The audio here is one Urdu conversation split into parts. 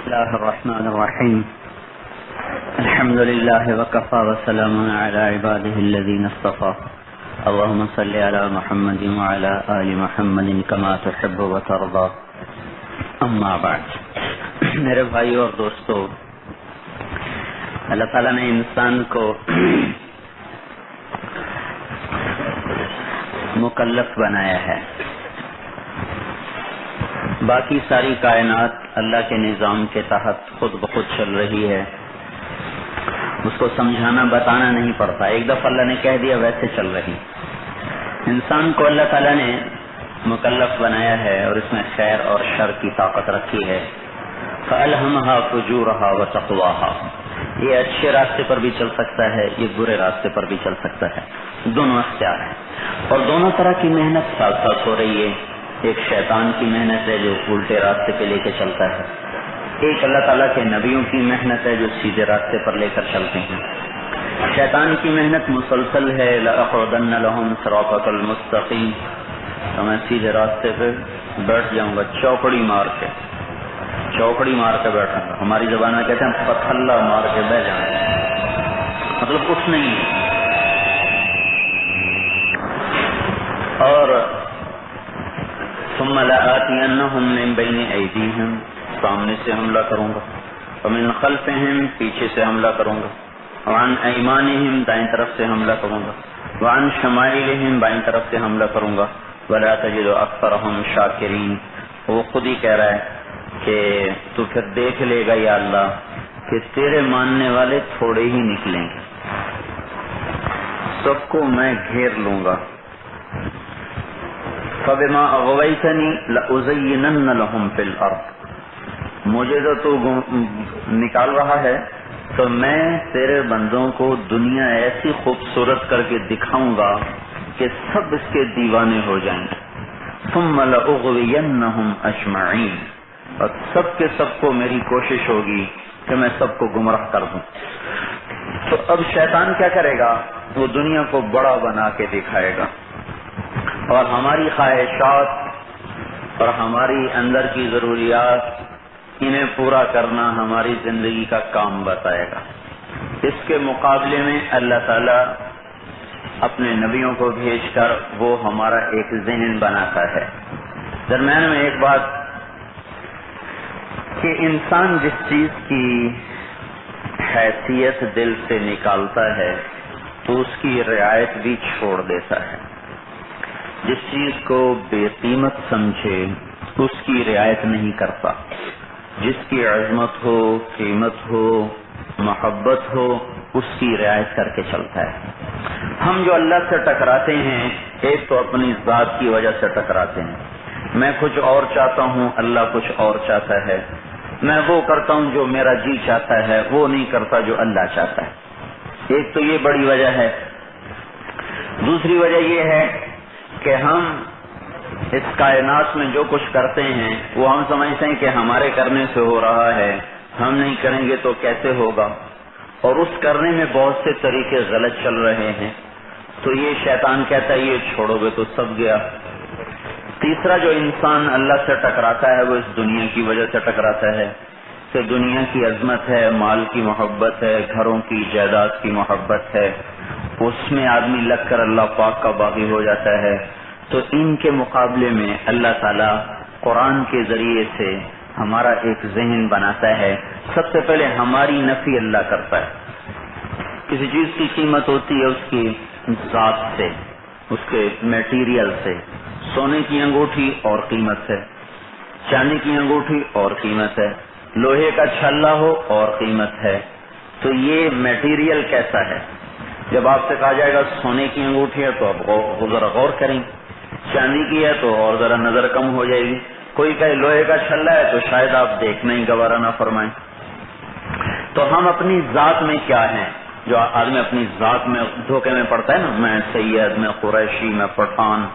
الله الرحمن الرحيم. الحمد لله وكفى وسلام على عباده الذين اصطفى. اللهم صل على محمد وعلى آل محمد كما تحب وترضى. اما بعد. میرے بھائیو اور دوستو، اللہ تعالیٰ نے انسان کو مکلف بنایا ہے. باقی ساری کائنات اللہ کے نظام کے تحت خود بخود چل رہی ہے، اس کو سمجھانا بتانا نہیں پڑتا. ایک دفعہ اللہ نے کہہ دیا ویسے چل رہی. انسان کو اللہ تعالیٰ نے مکلف بنایا ہے اور اس میں خیر اور شر کی طاقت رکھی ہے. فَأَلْهَمَهَا فُجُورَهَا وَتَقْوَاهَا. یہ اچھے راستے پر بھی چل سکتا ہے، یہ برے راستے پر بھی چل سکتا ہے. دونوں اختیار ہیں اور دونوں طرح کی محنت ساتھ ساتھ ہو رہی ہے. ایک شیطان کی محنت ہے جو الٹے راستے پہ لے کے چلتا ہے، ایک اللہ تعالیٰ کے نبیوں کی محنت ہے جو سیدھے راستے پر لے کر چلتے ہیں. شیطان کی محنت مسلسل ہے، لَأَقْعُدَنَّ لَهُمْ صِرَاطَكَ الْمُسْتَقِيمَ. تو میں سیدھے راستے پہ بیٹھ جاؤں گا، چوکڑی مار کے بیٹھوں گا. ہماری زبان میں کہتے ہیں پتھلا مار کے بیٹھ جانا، مطلب کچھ نہیں. اور ثم لآتینہم من بین ایدیہم، سامنے سے حملہ کروں گا، ومن خلفہم، پیچھے سے حملہ کروں گا، وعن ایمانہم، دائیں طرف سے حملہ کروں گا، وعن شمائلہم، بائیں طرف سے حملہ کروں گا. ولا تجد اکثرہم شاکرین. وہ خود ہی کہہ رہا ہے کہ تو پھر دیکھ لے گا یا اللہ کہ تیرے ماننے والے تھوڑے ہی نکلیں گے، سب کو میں گھیر لوں گا. فَبِمَا أَغْوَيْتَنِي لَأُزَيِّنَنَّ لَهُمْ فِي الْأَرْضِ. مجھے تو نکال رہا ہے تو میں تیرے بندوں کو دنیا ایسی خوبصورت کر کے دکھاؤں گا کہ سب اس کے دیوانے ہو جائیں گے. ثُمَّ لَأُغْوِيَنَّهُمْ أَجْمَعِينَ. اور سب کے سب کو میری کوشش ہوگی کہ میں سب کو گمراہ کر دوں. تو اب شیطان کیا کرے گا؟ وہ دنیا کو بڑا بنا کے دکھائے گا اور ہماری خواہشات اور ہماری اندر کی ضروریات انہیں پورا کرنا ہماری زندگی کا کام بتائے گا. اس کے مقابلے میں اللہ تعالیٰ اپنے نبیوں کو بھیج کر وہ ہمارا ایک ذہن بناتا ہے. درمیان میں ایک بات کہ انسان جس چیز کی حیثیت دل سے نکالتا ہے تو اس کی رعایت بھی چھوڑ دیتا ہے. جس چیز کو بے قیمت سمجھے اس کی رعایت نہیں کرتا. جس کی عظمت ہو، قیمت ہو، محبت ہو، اس کی رعایت کر کے چلتا ہے. ہم جو اللہ سے ٹکراتے ہیں، ایک تو اپنی ذات کی وجہ سے ٹکراتے ہیں. میں کچھ اور چاہتا ہوں، اللہ کچھ اور چاہتا ہے. میں وہ کرتا ہوں جو میرا جی چاہتا ہے، وہ نہیں کرتا جو اللہ چاہتا ہے. ایک تو یہ بڑی وجہ ہے. دوسری وجہ یہ ہے کہ ہم اس کائنات میں جو کچھ کرتے ہیں وہ ہم سمجھتے ہیں کہ ہمارے کرنے سے ہو رہا ہے، ہم نہیں کریں گے تو کیسے ہوگا، اور اس کرنے میں بہت سے طریقے غلط چل رہے ہیں. تو یہ شیطان کہتا ہے یہ چھوڑو گے تو سب گیا. تیسرا جو انسان اللہ سے ٹکراتا ہے وہ اس دنیا کی وجہ سے ٹکراتا ہے کہ دنیا کی عظمت ہے، مال کی محبت ہے، گھروں کی جائیداد کی محبت ہے، اس میں آدمی لگ کر اللہ پاک کا باغی ہو جاتا ہے. تو ان کے مقابلے میں اللہ تعالیٰ قرآن کے ذریعے سے ہمارا ایک ذہن بناتا ہے. سب سے پہلے ہماری نفی اللہ کرتا ہے. کسی چیز کی قیمت ہوتی ہے اس کی ذات سے، اس کے میٹیریل سے. سونے کی انگوٹھی اور قیمت ہے، چاندی کی انگوٹھی اور قیمت ہے، لوہے کا چھلا ہو اور قیمت ہے. تو یہ میٹیریل کیسا ہے؟ جب آپ سے کہا جائے گا سونے کی انگوٹھی ہے تو آپ ذرا غور کریں، چاندی کی ہے تو اور ذرا نظر کم ہو جائے گی. کوئی کہے لوہے کا چھلا ہے تو شاید آپ دیکھنا ہی گوارا نہ فرمائیں. تو ہم اپنی ذات میں کیا ہیں؟ جو آدمی اپنی ذات میں دھوکے میں پڑتا ہے نا، میں سید، میں قریشی، میں پٹھان،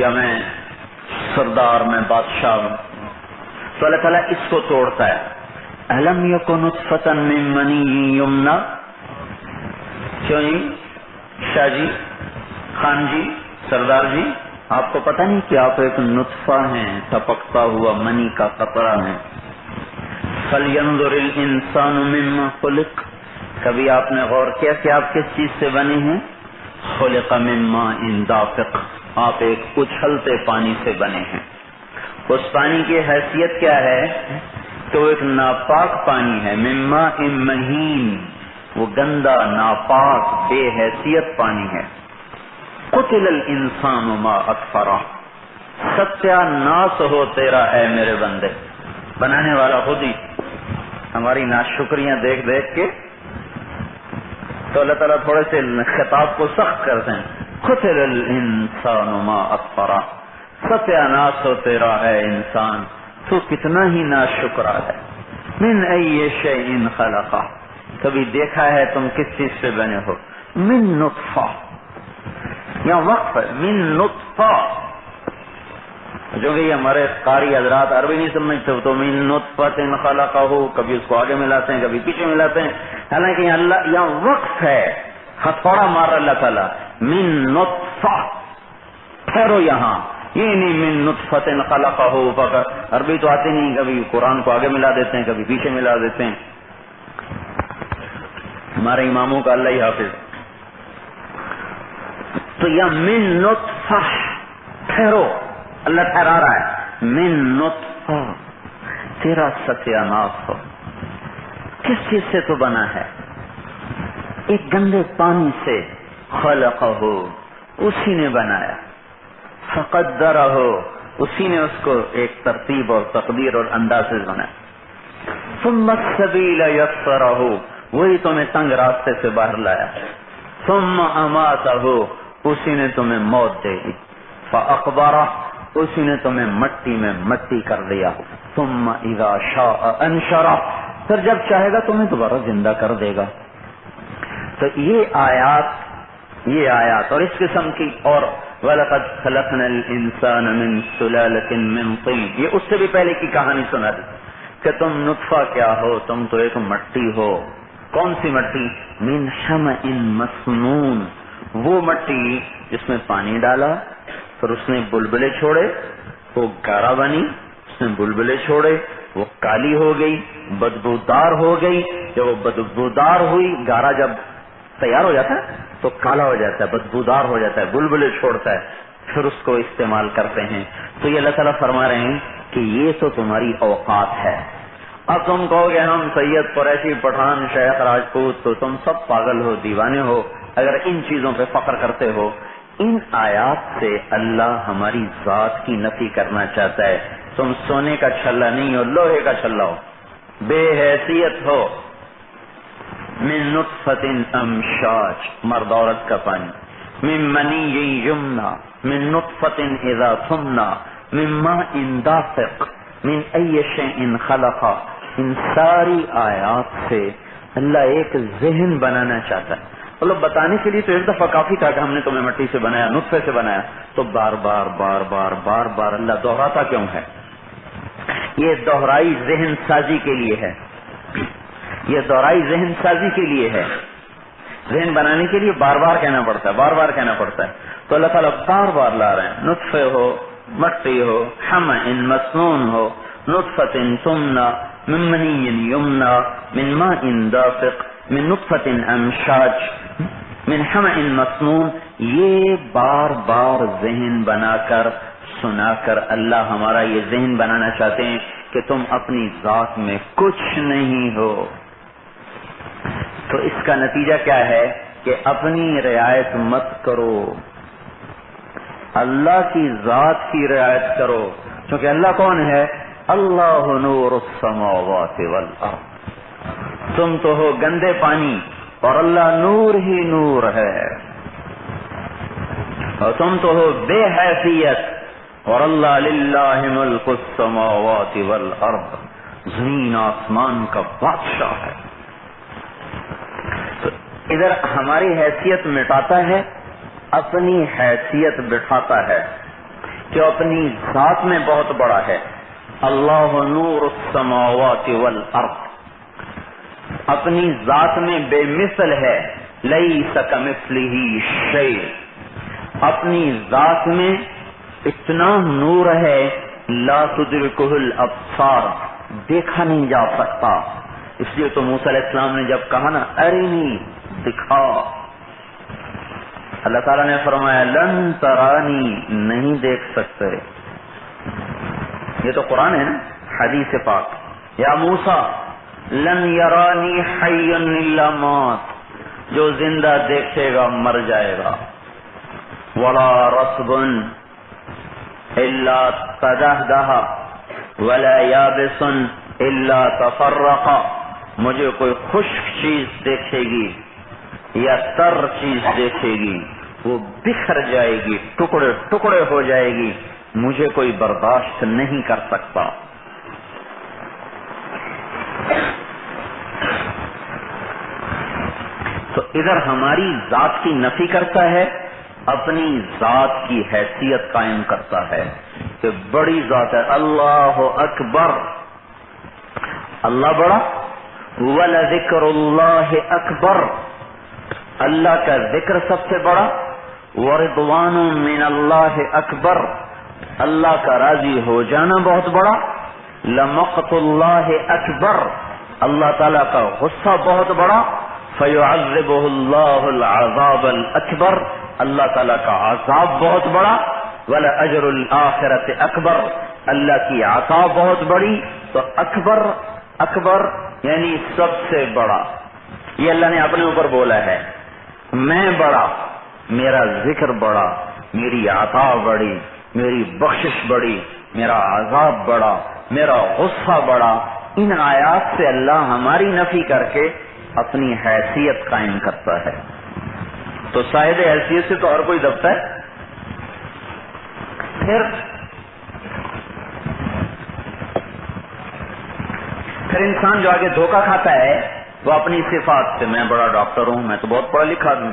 یا میں سردار، میں بادشاہ ہوں. تو اللہ تعالیٰ اس کو توڑتا ہے. أَلَمْ يَكُنْ نُطْفَةً مِّن مَّنِيٍّ يُمْنَىٰ. کیوں جی شاہ جی، خان جی، سردار جی، آپ کو پتہ نہیں کہ آپ ایک نطفہ ہیں، ٹپکتا ہوا منی کا قطرہ ہیں. فَلْيَنْظُرِ الْإِنسَانُ مِمَّا خُلِقَ، کبھی آپ نے غور کیا کہ آپ کس چیز سے بنے ہیں؟ خُلِقَ مِن مَاءٍ دَافِقٍ، آپ ایک اچھلتے پانی سے بنے ہیں۔ اس پانی کی حیثیت کیا ہے کہ وہ ایک ناپاک پانی ہے، من ماء مہین، وہ گندا ناپاک بے حیثیت پانی ہے۔ قتل الانسان ما اکفرہ، ستیہ ناس ہو تیرا اے میرے بندے۔ بنانے والا خود ہی ہماری ناشکریاں دیکھ دیکھ کے تو اللہ تعالیٰ تھوڑے سے خطاب کو سخت کرتے ہیں۔ قتل الانسان ما اکفرہ، ستیہ ناس ہو تیرا اے انسان، تو کتنا ہی ناشکرا ہے۔ من ای شیء خلقہ، کبھی دیکھا ہے تم کس چیز سے بنے ہو؟ من نطفہ، یہاں وقف ہے، من نطفہ، جو کہ یہ ہمارے قاری حضرات عربی نہیں سمجھتے تو من نطفۃ خلقہ، کبھی اس کو آگے ملاتے ہیں کبھی پیچھے ملاتے ہیں، حالانکہ یہاں وقف ہے، ہتھوڑا مار اللہ تعالیٰ، من نطفہ، ٹھہرو یہاں، یہ نہیں من نطفۃ خلقہ، عربی تو آتے نہیں، کبھی قرآن کو آگے ملا دیتے ہیں کبھی پیچھے ملا دیتے ہیں، ہمارے اماموں کا اللہ ہی حافظ۔ تو یا من نطفہ، ٹھہرو، اللہ ٹھہرا رہا ہے، من نطفہ، تیرا ستیہ ناس ہو، کس چیز سے تو بنا ہے؟ ایک گندے پانی سے، خلقہ، اسی نے بنایا، فقدرہ، اسی نے اس کو ایک ترتیب اور تقدیر اور انداز سے بنایا، ثم السبیل یسرہ، وہی تمہیں تنگ راستے سے باہر لایا، ثم اماتہ، اسی نے تمہیں موت دے دی، فاقبرہ، اسی نے تمہیں مٹی میں مٹی کر دیا، ثم اذا شاء انشرہ، پھر جب چاہے گا تمہیں دوبارہ زندہ کر دے گا۔ تو یہ آیات اور اس قسم کی، اور وَلَقَدْ خَلَقْنَا الْإِنسَانَ مِنْ سُلَالَةٍ مِّن طِينٍ، یہ اس سے بھی پہلے کی کہانی سنا دی کہ تم نطفہ کیا ہو، تم تو ایک مٹی ہو۔ کون سی مٹی؟ من حمأ مسنون، وہ مٹی جس میں پانی ڈالا، پھر اس نے بلبلے چھوڑے، وہ گارا بنی، اس نے بلبلے چھوڑے، وہ کالی ہو گئی، بدبودار ہو گئی، جب وہ بدبودار ہوئی، گارا جب تیار ہو جاتا ہے تو کالا ہو جاتا ہے، بدبودار ہو جاتا ہے، بلبلے چھوڑتا ہے، پھر اس کو استعمال کرتے ہیں۔ تو یہ اللہ تعالیٰ فرما رہے ہیں کہ یہ تو تمہاری اوقات ہے۔ اب تم کہو گے ہم سید قریشی پٹھان شیخ راجپوت، تو تم سب پاگل ہو، دیوانے ہو اگر ان چیزوں پہ فخر کرتے ہو۔ ان آیات سے اللہ ہماری ذات کی نفی کرنا چاہتا ہے۔ تم سونے کا چھلا نہیں ہو، لوہے کا چھلا ہو، بے حیثیت ہو۔ من نطفۃ امشاج، مرد عورت کا پانی، من منی یمنا، من نطفۃ اذا تمنا، من ماء دافق، من ای شیء خلق۔ ان ساری آیات سے اللہ ایک ذہن بنانا چاہتا ہے۔ مطلب بتانے کے لیے تو ایک دفعہ کافی تھا کہ ہم نے تمہیں مٹی سے بنایا، نطفے سے بنایا، تو بار بار بار بار بار بار اللہ دہراتا کیوں ہے؟ یہ دہرائی ذہن سازی کے لیے ہے، یہ دہرائی ذہن سازی کے لیے ہے۔ ذہن بنانے کے لیے بار بار کہنا پڑتا ہے، بار بار کہنا پڑتا ہے۔ تو اللہ تعالیٰ بار بار لا رہے ہیں، نطفے ہو، مٹی ہو، حمأ مسنون ہو، نطفۃ تمنا، من منی یمنا، من ماء دافق، من نطفۃ امشاج، من حمأ مسنون۔ یہ بار بار ذہن بنا کر سنا کر اللہ ہمارا یہ ذہن بنانا چاہتے ہیں کہ تم اپنی ذات میں کچھ نہیں ہو۔ تو اس کا نتیجہ کیا ہے کہ اپنی رعایت مت کرو، اللہ کی ذات کی رعایت کرو، کیونکہ اللہ کون ہے؟ اللہ نور السماوات والارض۔ تم تو ہو گندے پانی اور اللہ نور ہی نور ہے، اور تم تو ہو بے حیثیت اور اللہ للہ ملک السماوات والارض، زمین آسمان کا بادشاہ ہے۔ تو ادھر ہماری حیثیت مٹاتا ہے، اپنی حیثیت بٹھاتا ہے کہ اپنی ذات میں بہت بڑا ہے۔ اللہ نور السماوات والارض، اپنی ذات میں بے مثل ہے، لیس کمثلہ شیء، اپنی ذات میں اتنا نور ہے، لا تدرکہ الابصار، دیکھا نہیں جا سکتا. اس لیے تو موسیٰ علیہ السلام نے جب کہا نا ارینی دکھا، اللہ تعالیٰ نے فرمایا لن ترانی نہیں دیکھ سکتے. یہ تو قرآن ہے نا، حدیث پاک. یا موسیٰ لن یرانی حی الا مات، جو زندہ دیکھے گا مر جائے گا. ولا رطب الا تدہدہ ولا یابس الا تفرق، مجھے کوئی خشک چیز دیکھے گی یا تر چیز دیکھے گی وہ بکھر جائے گی، ٹکڑے ٹکڑے ہو جائے گی، مجھے کوئی برداشت نہیں کر سکتا. تو ادھر ہماری ذات کی نفی کرتا ہے، اپنی ذات کی حیثیت قائم کرتا ہے کہ بڑی ذات ہے. اللہ اکبر، اللہ بڑا. وَلَذِكْرُ اللَّهِ اکبر، اللہ کا ذکر سب سے بڑا. وَرِضْوَانٌ مِّنَ اللَّهِ اکبر، اللہ کا راضی ہو جانا بہت بڑا. لَمَقْتُ اللَّهِ اکبر، اللہ تعالیٰ کا غصہ بہت بڑا. فَيُعَذِّبُهُ اللَّهُ الْعَذَابَ الْأَكْبَرَ، اللہ تعالیٰ کا عذاب بہت بڑا. وَلَأَجْرُ الْآخِرَةِ اکبر، اللہ کی عطا بہت بڑی. تو اکبر، اکبر یعنی سب سے بڑا. یہ اللہ نے اپنے اوپر بولا ہے، میں بڑا، میرا ذکر بڑا، میری عطا بڑی، میری بخشش بڑی، میرا عذاب بڑا، میرا غصہ بڑا. ان آیات سے اللہ ہماری نفی کر کے اپنی حیثیت قائم کرتا ہے. تو صاحب حیثیت سے تو اور کوئی دبتا ہے. پھر انسان جو آگے دھوکہ کھاتا ہے وہ اپنی صفات سے، میں بڑا ڈاکٹر ہوں، میں تو بہت پڑھا لکھا ہوں،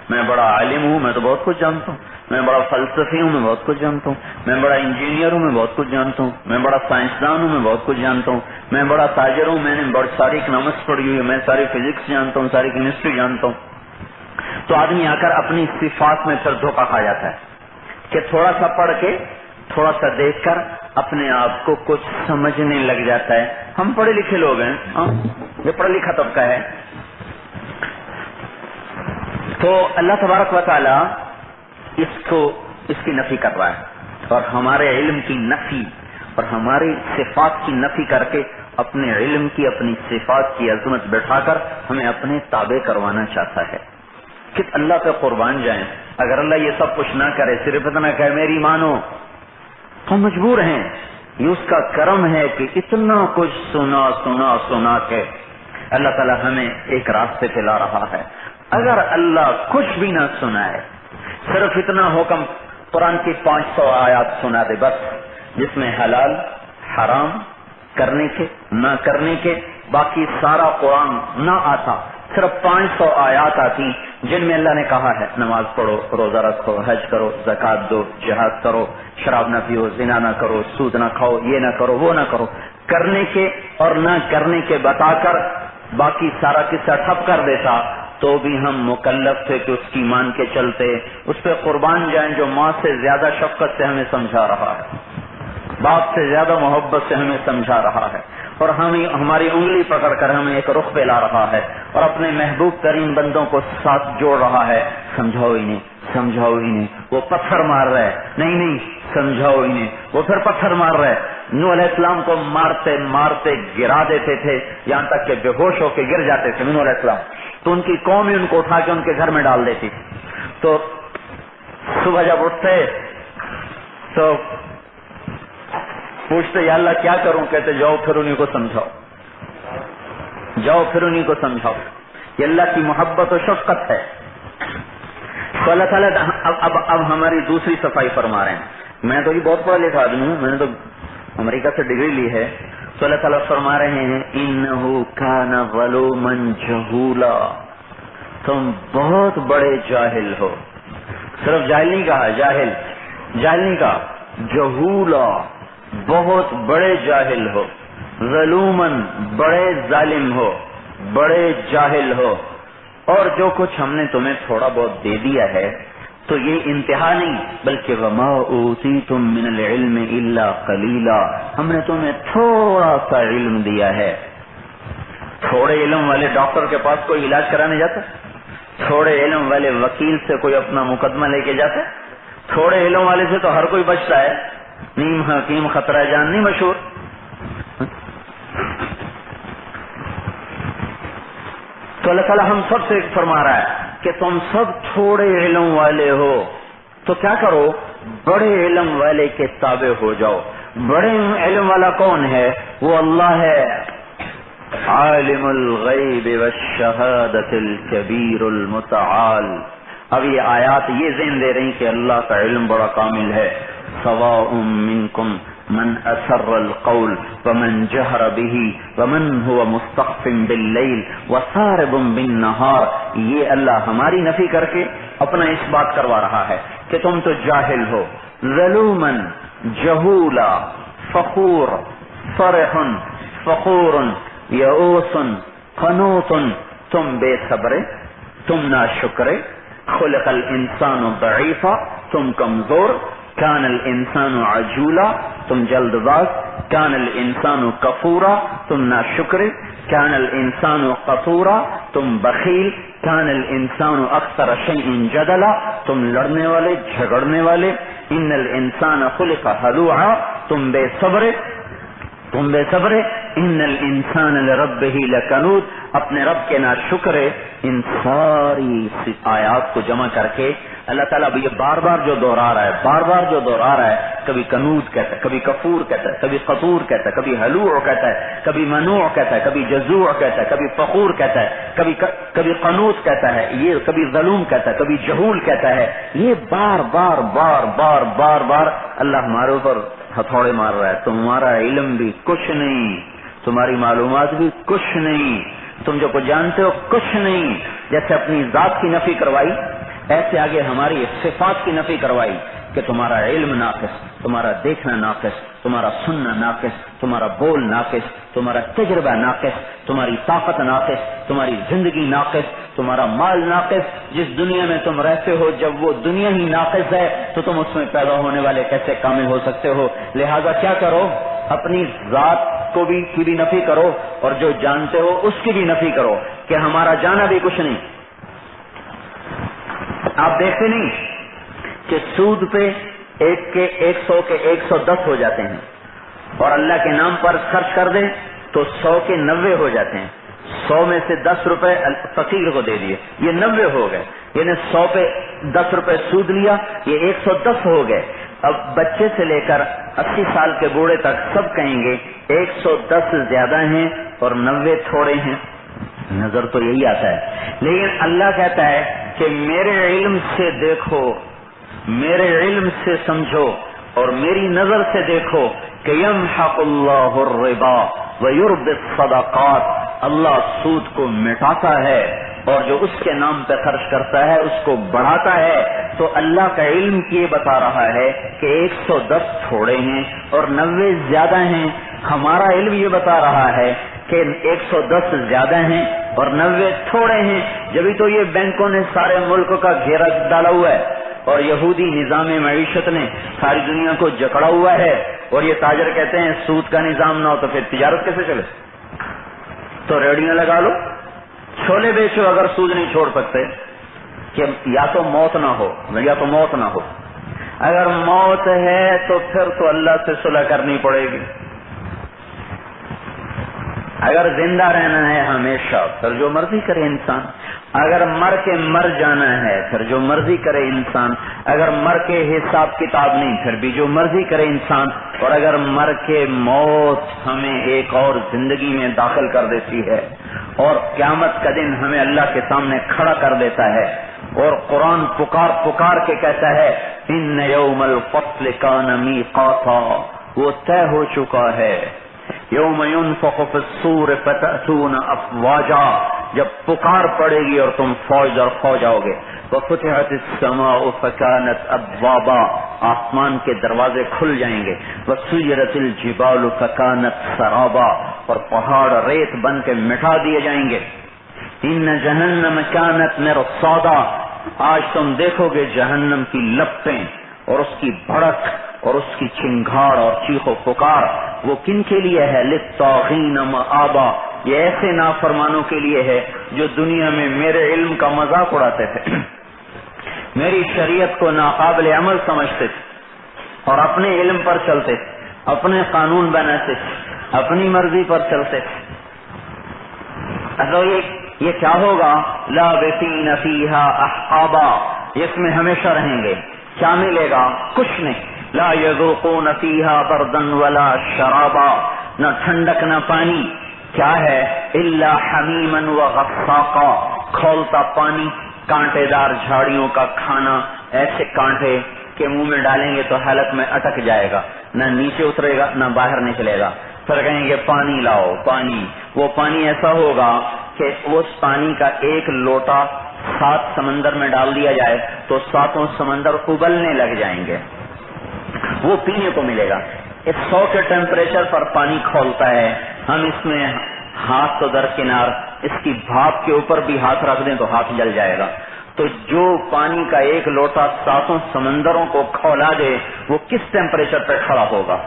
میں بڑا عالم ہوں، میں تو بہت کچھ جانتا ہوں، میں بڑا فلسفی ہوں، میں بہت کچھ جانتا ہوں، میں بڑا انجینئر ہوں، میں بہت کچھ جانتا ہوں، میں بڑا سائنسدان ہوں، میں بہت کچھ جانتا ہوں، میں بڑا تاجر ہوں، میں نے بہت ساری اکنامکس پڑھی ہوئی ہے، میں ساری فزکس جانتا ہوں، ساری کیمسٹری جانتا ہوں. تو آدمی آ کر اپنی صفات میں پھر دھوکہ کھا جاتا ہے کہ تھوڑا سا پڑھ کے، تھوڑا سا دیکھ کر اپنے آپ کو کچھ سمجھنے لگ جاتا ہے. ہم پڑھے لکھے لوگ ہیں، یہ پڑھا لکھا طبقہ ہے. تو اللہ تبارک و تعالی اس کی نفی کر رہا ہے، اور ہمارے علم کی نفی اور ہماری صفات کی نفی کر کے اپنے علم کی، اپنی صفات کی عظمت بٹھا کر ہمیں اپنے تابع کروانا چاہتا ہے. کہ اللہ پہ قربان جائیں. اگر اللہ یہ سب کچھ نہ کرے، صرف اتنا کہ میری مانو، ہم مجبور ہیں. یہ اس کا کرم ہے کہ اتنا کچھ سنا سنا سنا کے اللہ تعالیٰ ہمیں ایک راستے پہ لا رہا ہے. اگر اللہ کچھ بھی نہ سنائے، صرف اتنا حکم قرآن کی 500 آیات سنا دے بس، جس میں حلال حرام کرنے کے نہ کرنے کے، باقی سارا قرآن نہ آتا، صرف 500 آیات آتی جن میں اللہ نے کہا ہے نماز پڑھو، روزہ رکھو، حج کرو، زکات دو، جہاد کرو، شراب نہ پیو، زنا نہ کرو، سود نہ کھاؤ، یہ نہ کرو، وہ نہ کرو. کرنے کے اور نہ کرنے کے بتا کر باقی سارا قصہ ٹھپ کر دیتا تو بھی ہم مکلف تھے کہ اس کی مان کے چلتے، اس پہ قربان جائیں جو ماں سے زیادہ شفقت سے ہمیں سمجھا رہا ہے، باپ سے زیادہ محبت سے ہمیں سمجھا رہا ہے، اور ہماری انگلی پکڑ کر ہمیں ایک رخ پہ لا رہا ہے اور اپنے محبوب ترین بندوں کو ساتھ جوڑ رہا ہے. سمجھاؤ انہیں، سمجھاؤ انہیں. وہ پتھر مار رہے، نہیں سمجھاؤ انہیں. وہ پھر پتھر مار رہے. نوح علیہ السلام کو مارتے مارتے گرا دیتے تھے، یہاں تک کہ بے ہوش ہو کے گر جاتے تھے نوح علیہ السلام. تو ان کی قوم ہی ان کو اٹھا کے ان کے گھر میں ڈال دیتی. تو صبح جب اٹھتے تو پوچھتے یا اللہ کیا کروں؟ کہتے جاؤ پھر انہیں کو سمجھاؤ، جاؤ پھر انہیں کو سمجھاؤ. یہ اللہ کی محبت و شفقت ہے. تو اللہ تعالیٰ اب ہماری دوسری صفائی فرما رہے ہیں. میں تو یہ بہت پڑھا لکھا آدمی ہوں، میں نے تو امریکہ سے ڈگری لی ہے. تو اللہ تعالیٰ فرما رہے ہیں انہ کان ظلوما جہولا، تم بہت بڑے جاہل ہو. صرف جاہل نہیں کہا، جاہل نہیں کہا، جہولا، بہت بڑے جاہل ہو. ظلومن، بڑے ظالم ہو، بڑے جاہل ہو. اور جو کچھ ہم نے تمہیں تھوڑا بہت دے دیا ہے تو یہ انتہا نہیں بلکہ وما اوتیتم من العلم الا قلیلا، ہم نے تمہیں تھوڑا سا علم دیا ہے۔ تھوڑے علم والے ڈاکٹر کے پاس کوئی علاج کرانے جاتا ہے؟ تھوڑے علم والے وکیل سے کوئی اپنا مقدمہ لے کے جاتا ہے؟ تھوڑے علم والے سے تو ہر کوئی بچتا ہے، نیم حکیم خطرہ جان نہیں مشہور۔ تو اللہ تعالیٰ ہم سب سے فرما رہا ہے کہ تم سب تھوڑے علم والے ہو، تو کیا کرو؟ بڑے علم والے کے تابع ہو جاؤ۔ بڑے علم والا کون ہے؟ وہ اللہ ہے، عالم الغیب والشہادۃ الکبیر المتعال۔ اب یہ آیات یہ ذہن دے رہی کہ اللہ کا علم بڑا کامل ہے۔ سواء منکم من اسر القول ومن جہر به ومن هو مستخف باللیل وسارب بالنہار۔ یہ اللہ ہماری نفی کر کے اپنا اس بات کروا رہا ہے کہ تم تو جاہل ہو، ظلوما جہولا فخور فرح فخور یئوس قنوط، تم بے صبرے، تم ناشکرے، خلق الانسان ضعیفا، تم کمزور، کان الانسان عجولا، تم جلد باز، کان الانسان کفورا، تم ناشکرے، کان الانسان قصورا، تم بخیل، کان الانسان اکثر شیء جدلا، تم لڑنے والے جھگڑنے والے، ان الانسان خلق ہلوعا، تم بے صبرے، تم بے صبرے، ان الانسان لربہ لکنود، اپنے رب کے ناشکرے۔ ان ساری آیات کو جمع کر کے اللہ تعالیٰ یہ بار بار جو دوہرا رہا ہے، بار بار جو دوہرا رہا ہے، کبھی کنود کہتا ہے، کبھی کفور کہتا ہے، کبھی قصور کہتا ہے، کبھی ہلوع کہتا ہے، کبھی منوع کہتا ہے، کبھی جزوع کہتا ہے، کبھی فخور کہتا ہے، کبھی قنوط کہتا ہے، یہ کبھی ظلوم کہتا ہے، کبھی جہول کہتا ہے۔ یہ بار بار بار بار بار بار اللہ ہمارے اوپر ہتھوڑے مار رہا ہے، تمہارا علم بھی کچھ نہیں، تمہاری معلومات بھی کچھ نہیں، تم جو کچھ جانتے ہو کچھ نہیں۔ جیسے اپنی ذات کی نفی کروائی، ایسے آگے ہماری صفات کی نفی کروائی کہ تمہارا علم ناقص، تمہارا دیکھنا ناقص، تمہارا سننا ناقص، تمہارا بول ناقص، تمہارا تجربہ ناقص، تمہاری طاقت ناقص، تمہاری زندگی ناقص، تمہارا مال ناقص۔ جس دنیا میں تم رہتے ہو جب وہ دنیا ہی ناقص ہے تو تم اس میں پیدا ہونے والے کیسے کامل ہو سکتے ہو؟ لہذا کیا کرو؟ اپنی ذات کو بھی کی بھی نفی کرو اور جو جانتے ہو اس کی بھی نفی کرو کہ ہمارا جانا بھی کچھ نہیں۔ آپ دیکھتے نہیں کہ سود پہ 100 کے 110 ہو جاتے ہیں، اور اللہ کے نام پر خرچ کر دیں تو 100 کے 90 ہو جاتے ہیں۔ 100 میں سے 10 روپے فقیر کو دے دیے، یہ 90 ہو گئے، یعنی 100 پہ 10 روپے سود لیا، یہ 110 ہو گئے۔ اب بچے سے لے کر 80 سال کے بوڑھے تک سب کہیں گے 110 زیادہ ہیں اور 90 تھوڑے ہیں۔ نظر تو یہی آتا ہے، لیکن اللہ کہتا ہے کہ میرے علم سے دیکھو، میرے علم سے سمجھو اور میری نظر سے دیکھو کہ یمحق اللہ الربا ویربی الصدقات، اللہ سود کو مٹاتا ہے اور جو اس کے نام پہ خرچ کرتا ہے اس کو بڑھاتا ہے۔ تو اللہ کا علم یہ بتا رہا ہے کہ 110 تھوڑے ہیں اور 90 زیادہ ہیں، ہمارا علم یہ بتا رہا ہے کہ 110 زیادہ ہیں اور 90 تھوڑے ہیں۔ جبھی تو یہ بینکوں نے سارے ملک کا گھیرا ڈالا ہوا ہے اور یہودی نظام معیشت نے ساری دنیا کو جکڑا ہوا ہے، اور یہ تاجر کہتے ہیں سود کا نظام نہ ہو تو پھر تجارت کیسے چلے؟ تو ریڑیاں لگا لو، چھولے بیچو اگر سود نہیں چھوڑ سکتے، کہ یا تو موت نہ ہو یا تو موت نہ ہو۔ اگر موت ہے تو پھر تو اللہ سے صلح کرنی پڑے گی، اگر زندہ رہنا ہے ہمیشہ پھر جو مرضی کرے انسان، اگر مر کے مر جانا ہے پھر جو مرضی کرے انسان، اگر مر کے حساب کتاب نہیں پھر بھی جو مرضی کرے انسان، اور اگر مر کے موت ہمیں ایک اور زندگی میں داخل کر دیتی ہے اور قیامت کا دن ہمیں اللہ کے سامنے کھڑا کر دیتا ہے، اور قرآن پکار پکار کے کہتا ہے ان یوم الفصل کان میقاتا، وہ طے ہو چکا ہے۔ یوم ينفخ في الصور فتأتون افواجا، جب پکار پڑے گی اور تم فوج در فوج آؤ گے۔ وفتحت السماء فكانت ابوابا، آسمان کے دروازے کھل جائیں گے۔ وسيرت الجبال فكانت سرابا، اور پہاڑ ریت بن کے مٹا دیے جائیں گے۔ ان جہنم كانت مرصادا، آج تم دیکھو گے جہنم کی لپٹیں اور اس کی بھڑک اور اس کی چنگھاڑ اور چیخ و پکار، وہ کن کے لیے ہے؟ للطاغین مآبا، یہ ایسے نافرمانوں کے لیے ہے جو دنیا میں میرے علم کا مذاق اڑاتے تھے، میری شریعت کو ناقابل عمل سمجھتے تھے اور اپنے علم پر چلتے تھے، اپنے قانون بناتے تھے، اپنی مرضی پر چلتے تھے۔ تو یہ کیا ہوگا؟ لابثین فیہا احقابا، اس میں ہمیشہ رہیں گے۔ کیا ملے گا؟ کچھ نہیں۔ لا یذوقون فیہا بردا ولا شرابا، نہ ٹھنڈک نہ پانی۔ کیا ہے؟ الا حمیما وغساقا، کھولتا پانی، کانٹے دار جھاڑیوں کا کھانا، ایسے کانٹے کہ منہ میں ڈالیں گے تو حلق میں اٹک جائے گا، نہ نیچے اترے گا نہ باہر نکلے گا۔ پھر کہیں گے پانی لاؤ، پانی۔ وہ پانی ایسا ہوگا کہ اس پانی کا ایک لوٹا 7 سمندر میں ڈال دیا جائے تو 7 سمندر ابلنے لگ جائیں گے، وہ پینے کو ملے گا۔ 100 کے ٹیمپریچر پر پانی کھولتا ہے، ہم اس میں ہاتھ تو درکنار، اس کی بھاپ کے اوپر بھی ہاتھ رکھ دیں تو ہاتھ جل جائے گا۔ تو جو پانی کا ایک لوٹا 7 سمندروں کو کھولا دے وہ کس ٹیمپریچر پہ کھڑا ہوگا،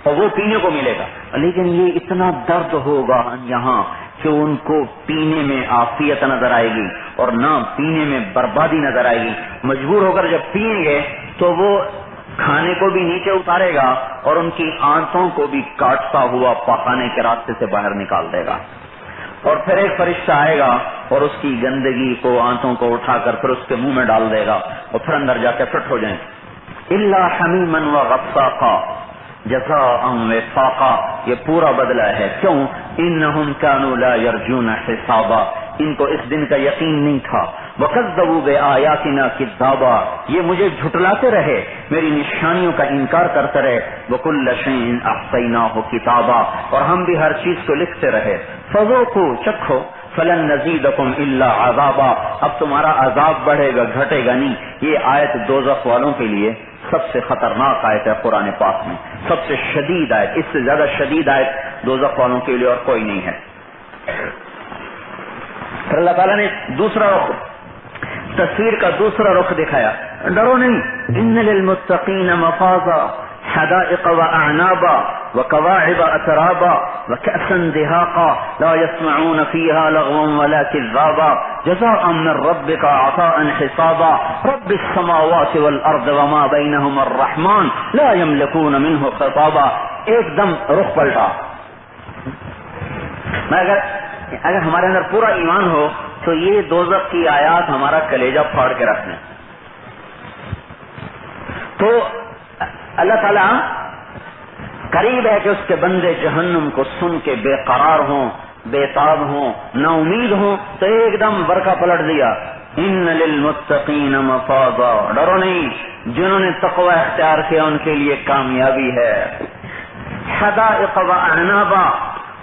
اور وہ پینے کو ملے گا۔ لیکن یہ اتنا درد ہوگا یہاں کہ ان کو پینے میں عافیت نظر آئے گی اور نہ پینے میں بربادی نظر آئے گی۔ مجبور ہو کر جب پئیں گے تو وہ کھانے کو بھی نیچے اتارے گا اور ان کی آنتوں کو بھی کاٹتا ہوا پخانے کے راستے سے باہر نکال دے گا، اور پھر ایک فرشتہ آئے گا اور اس کی گندگی کو، آنتوں کو اٹھا کر پھر اس کے منہ میں ڈال دے گا اور پھر اندر جا کے فٹ ہو جائیں۔ الا حمیما وغساقا جزاء وفاقا، یہ پورا بدلہ ہے۔ کیوں؟ انہم کانوا لا یرجون حسابا، ان کو اس دن کا یقین نہیں تھا۔ وکذبوا بآیاتنا کذابا، یہ مجھے جھٹلاتے رہے، میری نشانیوں کا انکار کرتے رہے۔ وکل شیء احصیناہ کتابا، اور ہم بھی ہر چیز کو لکھتے رہے۔ فذوقوا، چکھو، فلن نزیدکم الا عذابا، اب تمہارا عذاب بڑھے گا گھٹے گا نہیں۔ یہ آیت دوزخ والوں کے لیے سب سے خطرناک آیت ہے قرآن پاک میں، سب سے شدید آیت، اس سے زیادہ شدید آیت دوزخ والوں کے لیے اور کوئی نہیں ہے۔ پھر اللہ تعالیٰ نے دوسرا رخ، تصویر کا دوسرا رخ دکھایا۔ ڈرو نہیں، ان للمتقین مفازا حدائق واعنابا وكواعب اترابا وكأسا دهاقا لا يسمعون فيها لغوا ولا كذابا جزاء من ربك عطاء حسابا رب السماوات والارض وما بينهما الرحمن لا يملكون منه خطابا۔ ایک دم رخ پلٹا۔ اگر ہمارے اندر پورا ایمان ہو تو یہ دوزخ کی آیات ہمارا کلیجہ پھاڑ کے رکھ دیں۔ تو اللہ تعالیٰ قریب ہے کہ اس کے بندے جہنم کو سن کے بے قرار ہوں، بے تاب ہوں، نا امید ہوں، تو ایک دم برقع پلٹ دیا۔ ان للمتقین مفازا، ڈرو نہیں، جنہوں نے تقوی اختیار کیا ان کے لیے کامیابی ہے۔ حدائق واعنابا،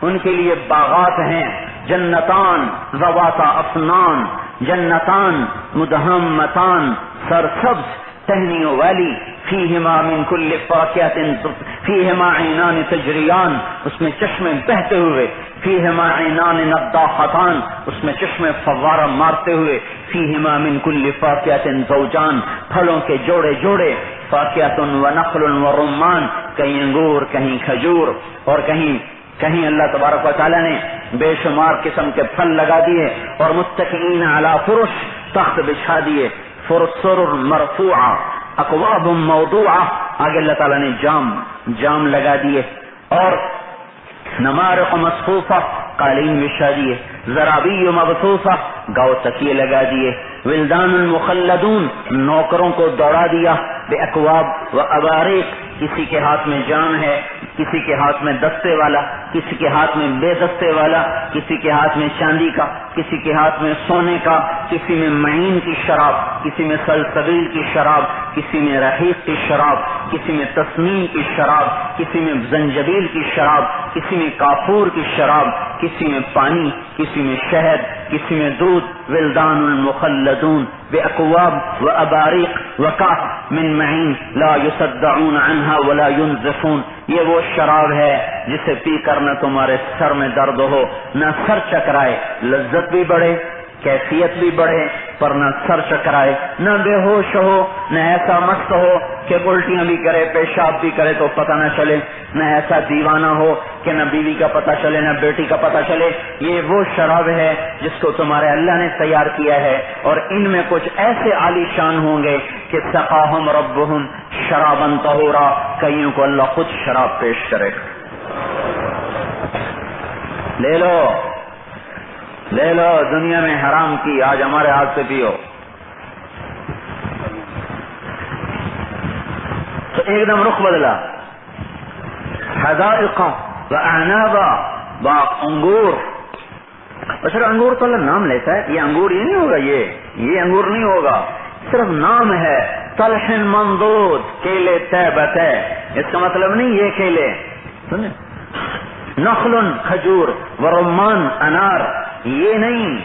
ان کے لیے باغات ہیں، جنتان ذواتا افنان، جنتان مدہمتان، سرسبز ٹہنیوں والی، فیہما من کل فاکہۃ، فیہما عینان تجریان، اس میں چشمے بہتے ہوئے، فیہما عینان نضاختان، اس میں چشمے فوارہ مارتے ہوئے، فیہما من کل فاکہۃ زوجان، پھلوں کے جوڑے جوڑے، فاکہۃ ونخل ورمان، کہیں انگور کہیں کھجور، اور کہیں اللہ تبارک و تعالیٰ نے بے شمار قسم کے پھل لگا دیے، اور متکئین علی فرش، تخت بچھا دیے، فرسر مرفوعہ، اکواب موضوعہ، آگے اللہ تعالیٰ نے جام لگا دیے، اور نمارق مصفوفہ، قالین بچھا دیے، زرابی مبثوثہ، گاؤ تکیے لگا دیے، ولدان المخلدون، نوکروں کو دوڑا دیا، بے اکواب و اباریق، کسی کے ہاتھ میں جام ہے، کسی کے ہاتھ میں دستے والا، کسی کے ہاتھ میں بے دستے والا، کسی کے ہاتھ میں چاندی کا، کسی کے ہاتھ میں سونے کا، کسی میں معین کی شراب، کسی میں سلسبیل کی شراب، کسی میں رحیق کی شراب، کسی میں تسنیم کی شراب، کسی میں زنجبیل کی شراب، کسی میں کافور کی شراب، کسی میں پانی، کسی میں شہد، کسی میں دودھ، ولدان المخلدون باکواب واباریق وکأس من معین لا یصدعون عنها ولا ينزفون، یہ وہ شراب ہے جسے پی کر نہ تمہارے سر میں درد ہو، نہ سر چکرائے، لذت بھی بڑھے، کیفیت بھی بڑھے پر نہ سر چکرائے، نہ بے ہوش ہو، نہ ایسا مست ہو کہ الٹیاں بھی کرے پیشاب بھی کرے تو پتہ نہ چلے، نہ ایسا دیوانہ ہو کہ نہ بیوی کا پتہ چلے نہ بیٹی کا پتہ چلے۔ یہ وہ شراب ہے جس کو تمہارے اللہ نے تیار کیا ہے، اور ان میں کچھ ایسے عالی شان ہوں گے کہ سقاہم ربہم شرابا طہورا، کئیوں کو اللہ خود شراب پیش کرے گا۔ لے لو دنیا میں حرام کی، آج ہمارے ہاتھ سے پیو۔ تو ایک دم رخ بدلا، حدائق و اعنابا، باغ انگور۔ اچھا انگور تو اللہ نام لیتا ہے، یہ انگور یہ نہیں ہوگا، یہ انگور نہیں ہوگا، صرف نام ہے۔ طلح منضود، کیلے طے بتے، اس کا مطلب نہیں یہ کیلے، سنیں، نخل کھجور ورمان انار، یہ نہیں،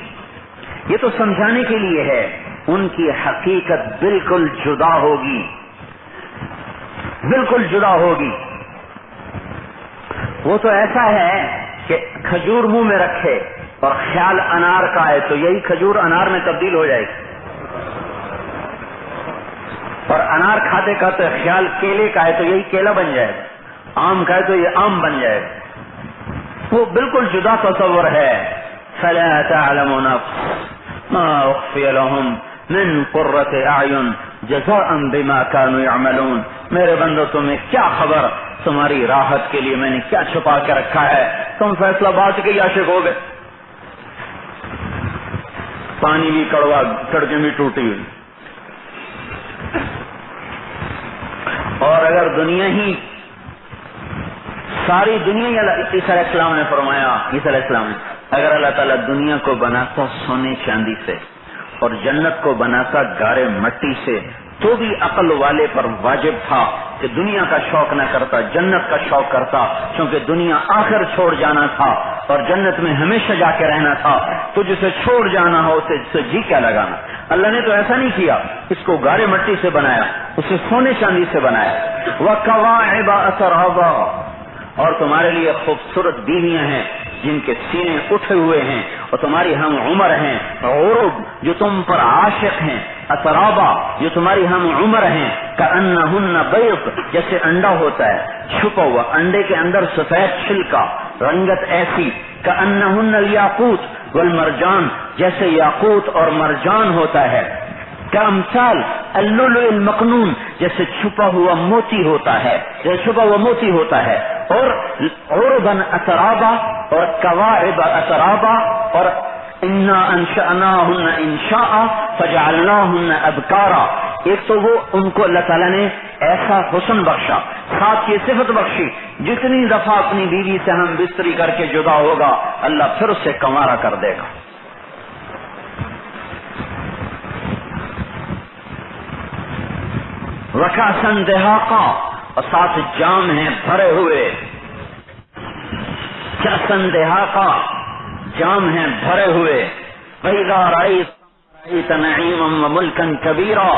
یہ تو سمجھانے کے لیے ہے۔ ان کی حقیقت بالکل جدا ہوگی، بالکل جدا ہوگی۔ وہ تو ایسا ہے کہ کھجور منہ میں رکھے اور خیال انار کا ہے تو یہی کھجور انار میں تبدیل ہو جائے گی، اور انار کھاتے کھاتے خیال کیلے کا ہے تو یہی کیلا بن جائے گا، آم کا ہے تو یہ آم بن جائے گا۔ وہ بالکل جدا تصور ہے۔ فلا تعلم نفس ما اخفی لهم من قرۃ اعین جزاء بما كانوا يعملون۔ میرے بندو تمہیں کیا خبر تمہاری راحت کے لیے میں نے کیا چھپا کے رکھا ہے، تم فیصلہ باد کے عاشق ہو گئے۔ پانی بھی کڑوا، سڑکیں بھی ٹوٹی ہوئی، اور اگر دنیا ہی ساری دنیا ہی، عیسیٰ علیہ السلام نے فرمایا، عیسیٰ علیہ السلام نے، اگر اللہ تعالیٰ دنیا کو بناتا سونے چاندی سے اور جنت کو بناتا گارے مٹی سے تو بھی عقل والے پر واجب تھا کہ دنیا کا شوق نہ کرتا، جنت کا شوق کرتا، کیونکہ دنیا آخر چھوڑ جانا تھا اور جنت میں ہمیشہ جا کے رہنا تھا۔ تو جسے چھوڑ جانا ہو اسے جی کیا لگانا۔ اللہ نے تو ایسا نہیں کیا، اس کو گارے مٹی سے بنایا، اسے سونے چاندی سے بنایا۔ وَكَوَاعِبَ أَتْرَابًا، اور تمہارے لیے خوبصورت بیویاں ہیں جن کے سینے اٹھے ہوئے ہیں اور تمہاری ہم عمر ہیں، عرب جو تم پر عاشق ہیں، اترابا جو تمہاری ہم عمر ہیں، کأنہن بیض جیسے انڈا ہوتا ہے چھپا ہوا، انڈے کے اندر سفید چھلکا، رنگت ایسی، کأنہن الیاقوت والمرجان جیسے یاقوت اور مرجان ہوتا ہے، کامثال اللؤلؤ المکنون جیسے چھپا ہوا موتی ہوتا ہے، جیسے چھپا ہوا موتی ہوتا ہے، اور عرباً اترابا اور کواعب اترابا، اور انا انشأناہن انشاء فجعلناہن ابکارا۔ ایک تو وہ ان کو اللہ تعالیٰ نے ایسا حسن بخشا، ساتھ یہ صفت بخشی، جتنی دفعہ اپنی بیوی سے ہم بستری کر کے جدا ہوگا اللہ پھر اسے کنوارا کر دے گا۔ وَكَأْسًا دِهَاقًا، اور ساتھ جام ہیں بھرے ہوئے، كَأْسًا دِهَاقًا جام ہیں بھرے ہوئے، وَإِذَا رَأَيْتَ نَعِيمًا وَمُلْكًا كَبِيرًا،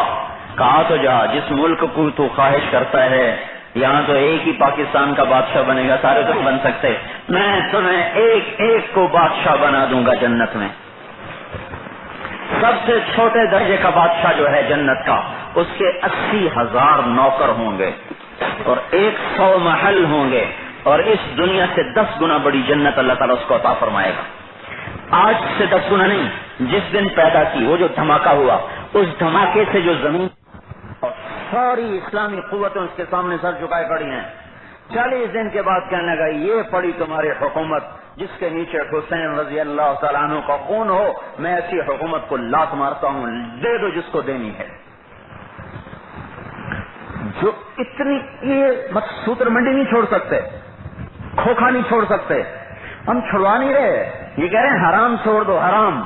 کہا تو جا جس ملک کو تو خواہش کرتا ہے، یہاں تو ایک ہی پاکستان کا بادشاہ بنے گا، سارے تو بن سکتے، میں تمہیں ایک ایک کو بادشاہ بنا دوں گا جنت میں۔ سب سے چھوٹے درجے کا بادشاہ جو ہے جنت کا، اس کے 80,000 نوکر ہوں گے اور 100 محل ہوں گے، اور اس دنیا سے 10 گنا بڑی جنت اللہ تعالیٰ اس کو عطا فرمائے گا۔ آج سے 10 گنا نہیں، جس دن پیدا کی وہ جو دھماکہ ہوا، اس دھماکے سے جو زمین اور ساری اسلامی قوتیں اس کے سامنے سر جھکائے کھڑی ہیں، 40 دن کے بعد کہنے لگا یہ پڑی تمہاری حکومت جس کے نیچے حسین رضی اللہ تعالیٰ عنہ کا خون ہو، میں ایسی حکومت کو لات مارتا ہوں، دے دو جس کو دینی ہے۔ جو اتنی یہ سوتر منڈی نہیں چھوڑ سکتے، کھوکھا نہیں چھوڑ سکتے، ہم چھڑوا نہیں رہے، یہ کہہ رہے ہیں حرام چھوڑ دو، حرام،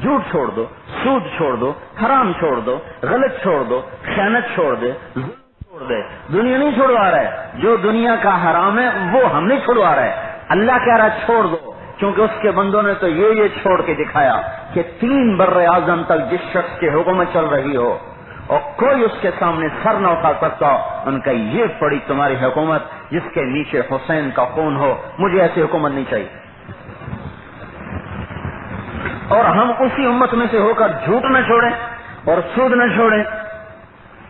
جھوٹ چھوڑ دو، سود چھوڑ دو، حرام چھوڑ دو، غلط چھوڑ دو، خیانت چھوڑ دے، ظلم چھوڑ دے۔ دنیا نہیں چھوڑوا رہا ہے، جو دنیا کا حرام ہے وہ ہم نہیں چھوڑوا رہے، اللہ کہہ رہا ہے چھوڑ دو، کیونکہ اس کے بندوں نے تو یہ چھوڑ کے دکھایا کہ 3 بر اعظم تک جس شخص کی حکومت چل رہی ہو اور کوئی اس کے سامنے سر نہ اٹھا سکتا، ان کا یہ پڑی تمہاری حکومت جس کے نیچے حسین کا خون ہو، مجھے ایسی حکومت نہیں چاہیے۔ اور ہم اسی امت میں سے ہو کر جھوٹ نہ چھوڑیں اور سود نہ چھوڑیں،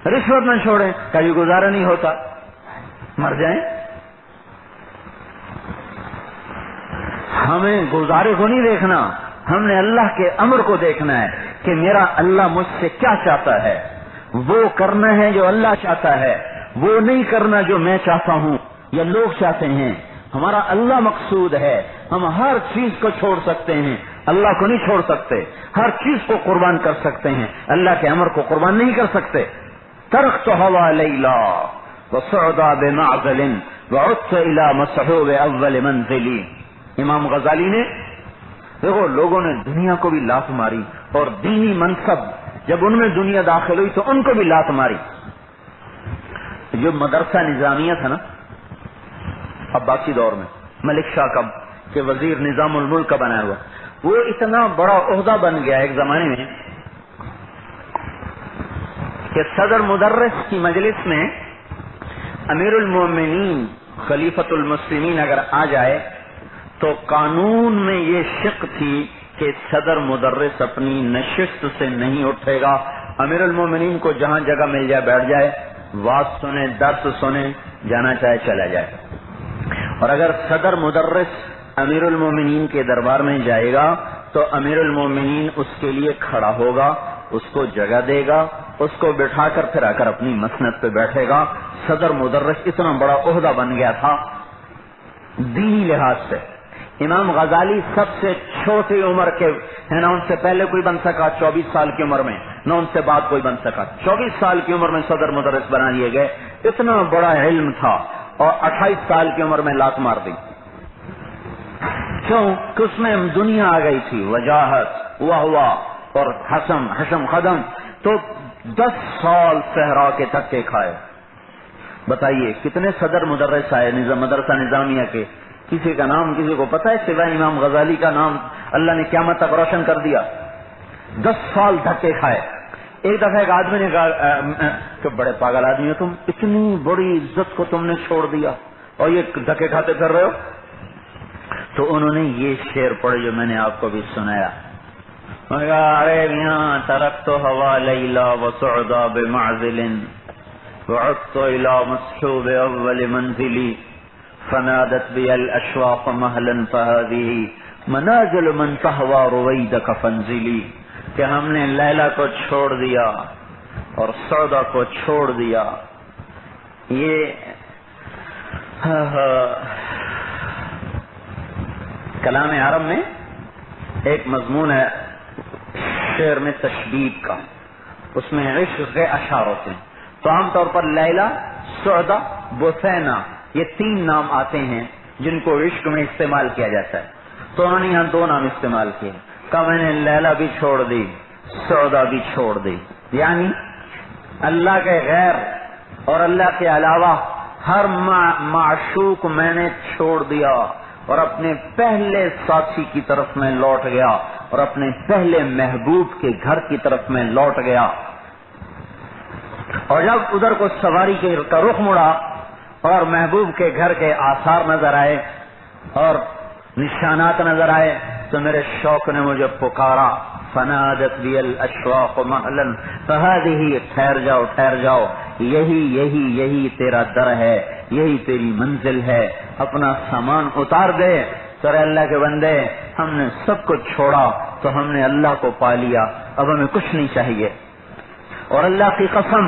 رشوت نہ چھوڑیں، کبھی گزارا نہیں ہوتا، مر جائیں۔ ہمیں گزارے کو نہیں دیکھنا، ہم نے اللہ کے امر کو دیکھنا ہے کہ میرا اللہ مجھ سے کیا چاہتا ہے، وہ کرنا ہے جو اللہ چاہتا ہے، وہ نہیں کرنا جو میں چاہتا ہوں یا لوگ چاہتے ہیں۔ ہمارا اللہ مقصود ہے، ہم ہر چیز کو چھوڑ سکتے ہیں، اللہ کو نہیں چھوڑ سکتے، ہر چیز کو قربان کر سکتے ہیں، اللہ کے امر کو قربان نہیں کر سکتے۔ ترکت ہوا لیلا وصعدا بمعزل وعدت الى مسحوب اول منزلی۔ امام غزالی نے دیکھو، لوگوں نے دنیا کو بھی لات ماری اور دینی منصب جب ان میں دنیا داخل ہوئی تو ان کو بھی لات ماری۔ جو مدرسہ نظامیہ تھا نا عباسی دور میں، ملک شاہ کا کہ وزیر نظام الملک کا بنایا ہوا، وہ اتنا بڑا عہدہ بن گیا ایک زمانے میں کہ صدر مدرس کی مجلس میں امیر المومنین خلیفۃ المسلمین اگر آ جائے تو قانون میں یہ شق تھی کہ صدر مدرس اپنی نشست سے نہیں اٹھے گا، امیر المومنین کو جہاں جگہ مل جائے بیٹھ جائے، واز سنے، درس سنے، جانا چاہے چلا جائے۔ اور اگر صدر مدرس امیر المومنین کے دربار میں جائے گا تو امیر المومنین اس کے لیے کھڑا ہوگا، اس کو جگہ دے گا، اس کو بٹھا کر پھر آ کر اپنی مسند پہ بیٹھے گا۔ صدر مدرس اتنا بڑا عہدہ بن گیا تھا دینی لحاظ سے۔ امام غزالی سب سے چھوٹی عمر کے ہے، نہ ان سے پہلے کوئی بن سکا 24 سال کی عمر میں، نہ ان سے بعد کوئی بن سکا، 24 سال کی عمر میں صدر مدرس بنا دیے گئے۔ اتنا بڑا علم تھا اور 28 سال کی عمر میں لات مار دی۔ کیوں کہ اس میں دنیا آ گئی تھی، وجاہت ہوا اور حشم قدم، تو 10 سال صحرا کے تھکے کھائے۔ بتائیے کتنے صدر مدرس آئے مدرسہ نظامیہ کے، کسی کا نام کسی کو پتہ ہے سوائے امام غزالی کا نام اللہ نے قیامت تک روشن کر دیا۔ 10 سال دھکے کھائے۔ ایک دفعہ ایک آدمی نے کہا کہ بڑے پاگل آدمی ہو تم، اتنی بڑی عزت کو تم نے چھوڑ دیا اور یہ دھکے کھاتے پھر رہے ہو۔ تو انہوں نے یہ شعر پڑھے جو میں نے آپ کو بھی سنایا، ارے یہاں ترکت ہوا لیلا وصعدا بمعزل وعدت الى مسحوب اول منزلی فنادت بي الاشواق مهلا فهذه منازل من تهوى رويدك فانزلي، کہ ہم نے لیلا کو چھوڑ دیا اور سودا کو چھوڑ دیا۔ یہ کلام عرب میں ایک مضمون ہے شعر میں تشبیب کا، اس میں عشق کے اشعار ہوتے ہیں، تو عام طور پر لیلا، سودا، بثینا یہ 3 نام آتے ہیں جن کو عشق میں استعمال کیا جاتا ہے۔ تو انہوں نے یہاں 2 نام استعمال کیے، کہا میں نے لیلا بھی چھوڑ دی، سودا بھی چھوڑ دی، یعنی اللہ کے غیر اور اللہ کے علاوہ ہر معشوق میں نے چھوڑ دیا اور اپنے پہلے ساتھی کی طرف میں لوٹ گیا اور اپنے پہلے محبوب کے گھر کی طرف میں لوٹ گیا۔ اور جب ادھر کو سواری کا رخ مڑا اور محبوب کے گھر کے آثار نظر آئے اور نشانات نظر آئے تو میرے شوق نے مجھے پکارا، فنادت بی الاشواق مہلا فہذہ، ٹھہر جاؤ ٹھہر جاؤ، یہی تیرا در ہے، یہی تیری منزل ہے، اپنا سامان اتار دے۔ سر اللہ کے بندے، ہم نے سب کچھ چھوڑا تو ہم نے اللہ کو پا لیا، اب ہمیں کچھ نہیں چاہیے۔ اور اللہ کی قسم،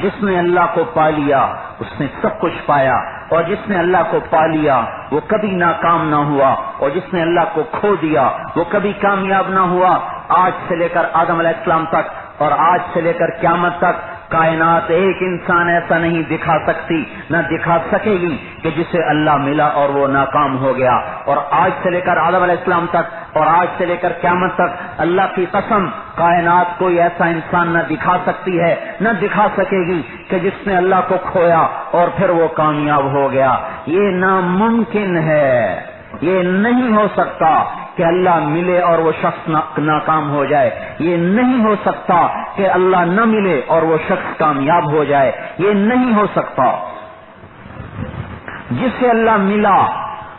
جس نے اللہ کو پا لیا اس نے سب کچھ پایا، اور جس نے اللہ کو پا لیا وہ کبھی ناکام نہ ہوا، اور جس نے اللہ کو کھو دیا وہ کبھی کامیاب نہ ہوا۔ آج سے لے کر آدم علیہ السلام تک اور آج سے لے کر قیامت تک کائنات ایک انسان ایسا نہیں دکھا سکتی نہ دکھا سکے گی کہ جسے اللہ ملا اور وہ ناکام ہو گیا۔ اور آج سے لے کر آدم علیہ السلام تک اور آج سے لے کر قیامت تک اللہ کی قسم، کائنات کوئی ایسا انسان نہ دکھا سکتی ہے نہ دکھا سکے گی کہ جس نے اللہ کو کھویا اور پھر وہ کامیاب ہو گیا۔ یہ ناممکن ہے، یہ نہیں ہو سکتا کہ اللہ ملے اور وہ شخص ناکام ہو جائے، یہ نہیں ہو سکتا کہ اللہ نہ ملے اور وہ شخص کامیاب ہو جائے، یہ نہیں ہو سکتا۔ جسے اللہ ملا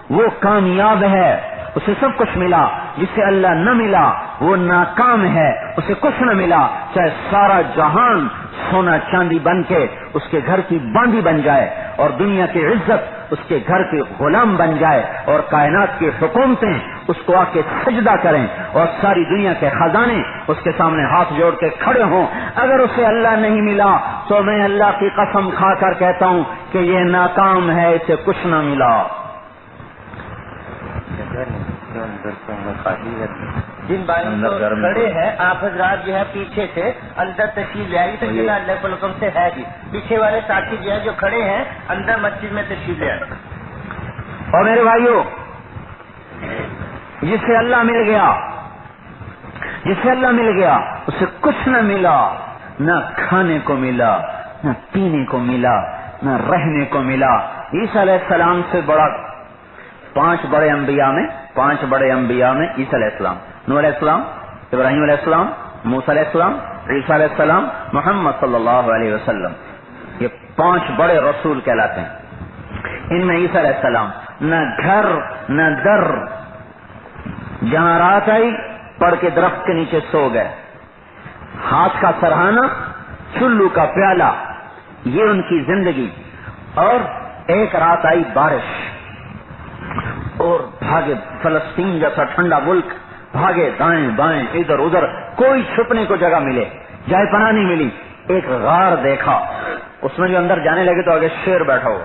وہ کامیاب ہے اسے سب کچھ ملا. جسے اللہ نہ ملا وہ ناکام ہے, اسے کچھ نہ ملا چاہے سارا جہان سونا چاندی بن کے اس کے گھر کی باندھی بن جائے, اور دنیا کی عزت اس کے گھر کے غلام بن جائے, اور کائنات کی حکومتیں اس کو آ کے سجدہ کریں, اور ساری دنیا کے خزانے اس کے سامنے ہاتھ جوڑ کے کھڑے ہوں. اگر اسے اللہ نہیں ملا تو میں اللہ کی قسم کھا کر کہتا ہوں کہ یہ ناکام ہے, اسے کچھ نہ ملا. جن بھائیوں کو کھڑے ہیں آپ حضرات جو ہے پیچھے سے اندر تشریف لے آئیے, تو جگہ اللہ کے حکم سے ہے. پیچھے والے ساتھی جو ہے جو کھڑے ہیں اندر مسجد میں تشریف لے آئے. اور میرے بھائیوں, جسے اللہ مل گیا, جسے اللہ مل گیا اسے کچھ نہ ملا, نہ کھانے کو ملا, نہ پینے کو ملا, نہ رہنے کو ملا. عیسیٰ علیہ السلام سے بڑا پانچ بڑے انبیاء میں عیسیٰ علیہ السلام, نوح علیہ السلام, ابراہیم علیہ السلام, موسیٰ علیہ السلام, عیسیٰ علیہ السلام, محمد صلی اللہ علیہ وسلم, یہ پانچ بڑے رسول کہلاتے ہیں. ان میں عیسیٰ علیہ السلام نہ گھر نہ در, جہاں رات آئی پڑھ کے درخت کے نیچے سو گئے. ہاتھ کا سرہانا, چلو کا پیالہ, یہ ان کی زندگی. اور ایک رات آئی بارش اور بھاگے, فلسطین جیسا ٹھنڈا ملک, بھاگے دائیں بائیں ادھر ادھر, کوئی چھپنے کو جگہ ملے, جائے پناہ نہیں ملی. ایک غار دیکھا, اس میں جو اندر جانے لگے تو آگے شیر بیٹھا ہو,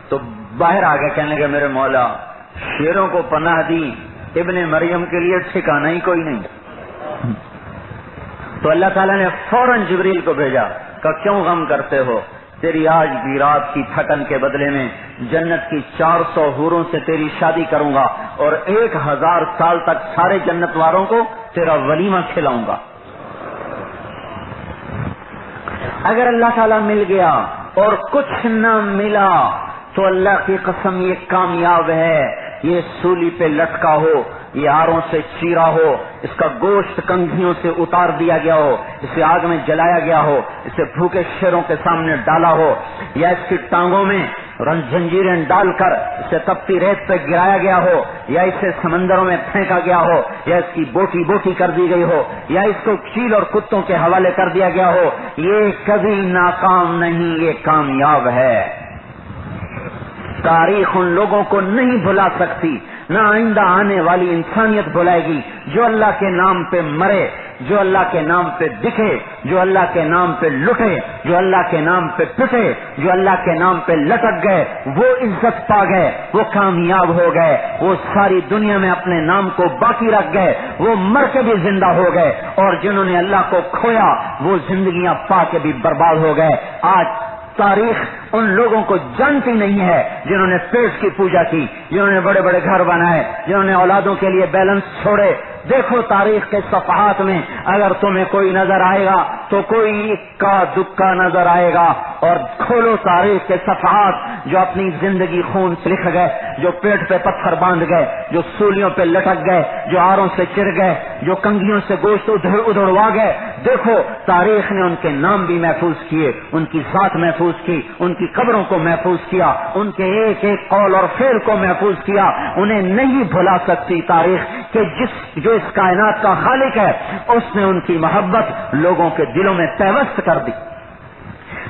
تو باہر آ گئے, کہنے لگے میرے مولا شیروں کو پناہ دی, ابن مریم کے لیے ٹھکانا ہی کوئی نہیں. تو اللہ تعالیٰ نے فوراً جبریل کو بھیجا, کہ کیوں غم کرتے ہو, تیری آج بھی رات کی تھکن کے بدلے میں جنت کی 400 حوروں سے تیری شادی کروں گا, اور 1000 سال تک سارے جنت والوں کو تیرا ولیمہ کھلاؤں گا. اگر اللہ تعالیٰ مل گیا اور کچھ نہ ملا تو اللہ کی قسم یہ کامیاب ہے. یہ سولی پہ لٹکا ہو, یہ آروں سے چیرا ہو, اس کا گوشت کنگھیوں سے اتار دیا گیا ہو, اسے آگ میں جلایا گیا ہو, اسے بھوکے شیروں کے سامنے ڈالا ہو, یا اس کی ٹانگوں میں زنجیریں ڈال کر اسے تپتی ریت پہ گرایا گیا ہو, یا اسے سمندروں میں پھینکا گیا ہو, یا اس کی بوٹی بوٹی کر دی گئی ہو, یا اس کو چیل اور کتوں کے حوالے کر دیا گیا ہو, یہ کبھی ناکام نہیں, یہ کامیاب ہے. تاریخ ان لوگوں کو نہیں بھلا سکتی, نہ آئندہ آنے والی انسانیت بھلائے گی جو اللہ کے نام پہ مرے, جو اللہ کے نام پہ دکھے, جو اللہ کے نام پہ لٹے, جو اللہ کے نام پہ پٹے, جو اللہ کے نام پہ لٹک گئے, وہ عزت پا گئے, وہ کامیاب ہو گئے, وہ ساری دنیا میں اپنے نام کو باقی رکھ گئے, وہ مر کے بھی زندہ ہو گئے, اور جنہوں نے اللہ کو کھویا وہ زندگیاں پا کے بھی برباد ہو گئے. آج تاریخ ان لوگوں کو جانتی نہیں ہے جنہوں نے پیٹ کی پوجا کی, جنہوں نے بڑے بڑے گھر بنائے, جنہوں نے اولادوں کے لیے بیلنس چھوڑے. دیکھو تاریخ کے صفحات میں اگر تمہیں کوئی نظر آئے گا تو کوئی اکا دکا نظر آئے گا, اور کھولو تاریخ کے صفحات جو اپنی زندگی خون سے لکھ گئے, جو پیٹ پہ پتھر باندھ گئے, جو سولیوں پہ لٹک گئے, جو آروں سے چر گئے, جو کنگھیوں سے گوشت ادھڑوا گئے. دیکھو تاریخ نے ان کے نام بھی محفوظ کیے, ان کی ذات محفوظ کی, ان کی قبروں کو محفوظ کیا, ان کے ایک ایک قول اور فعل کو محفوظ کیا. انہیں نہیں بھلا سکتی تاریخ کہ جو اس کائنات کا خالق ہے اس نے ان کی محبت لوگوں کے دلوں میں پیوست کر دی.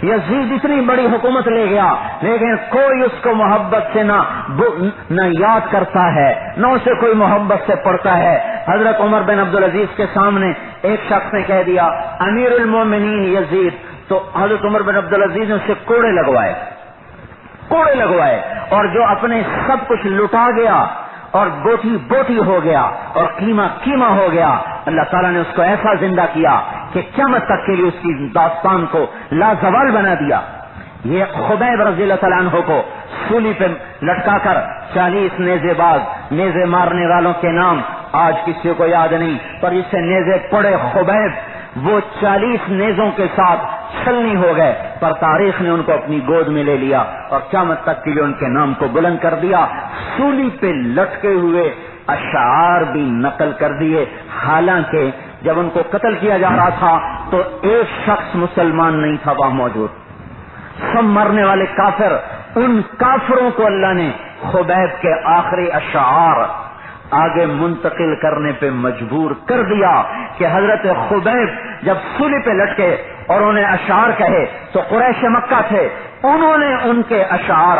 یزید اتنی بڑی حکومت لے گیا لیکن کوئی اس کو محبت سے نہ یاد کرتا ہے, نہ اسے کوئی محبت سے پڑھتا ہے. حضرت عمر بن عبدالعزیز کے سامنے ایک شخص نے کہہ دیا امیر المومنین یزید, تو حضرت عمر بن عبدالعزیز نے اسے کوڑے لگوائے, اور جو اپنے سب کچھ لٹا گیا اور بوٹی بوٹی ہو گیا اور قیمہ ہو گیا, اللہ تعالیٰ نے اس کو ایسا زندہ کیا کہ قیامت تک کے لیے اس کی داستان کو لازوال بنا دیا. یہ خبیب رضی اللہ تعالیٰ عنہ کو سولی پہ لٹکا کر 40 نیزے باز, نیزے مارنے والوں کے نام آج کسی کو یاد نہیں, پر اس سے نیزے پڑے خبیب, وہ 40 نیزوں کے ساتھ چھلنی ہو گئے, پر تاریخ نے ان کو اپنی گود میں لے لیا اور قیامت تک کے لیے ان کے نام کو بلند کر دیا. سولی پہ لٹکے ہوئے اشعار بھی نقل کر دیے, حالانکہ جب ان کو قتل کیا جا رہا تھا تو ایک شخص مسلمان نہیں تھا وہاں موجود, سب مرنے والے کافر. ان کافروں کو اللہ نے خبیب کے آخری اشعار آگے منتقل کرنے پہ مجبور کر دیا کہ حضرت خبیب جب سولی پہ لٹکے اور انہیں اشعار کہے تو قریش مکہ تھے، انہوں نے ان کے اشعار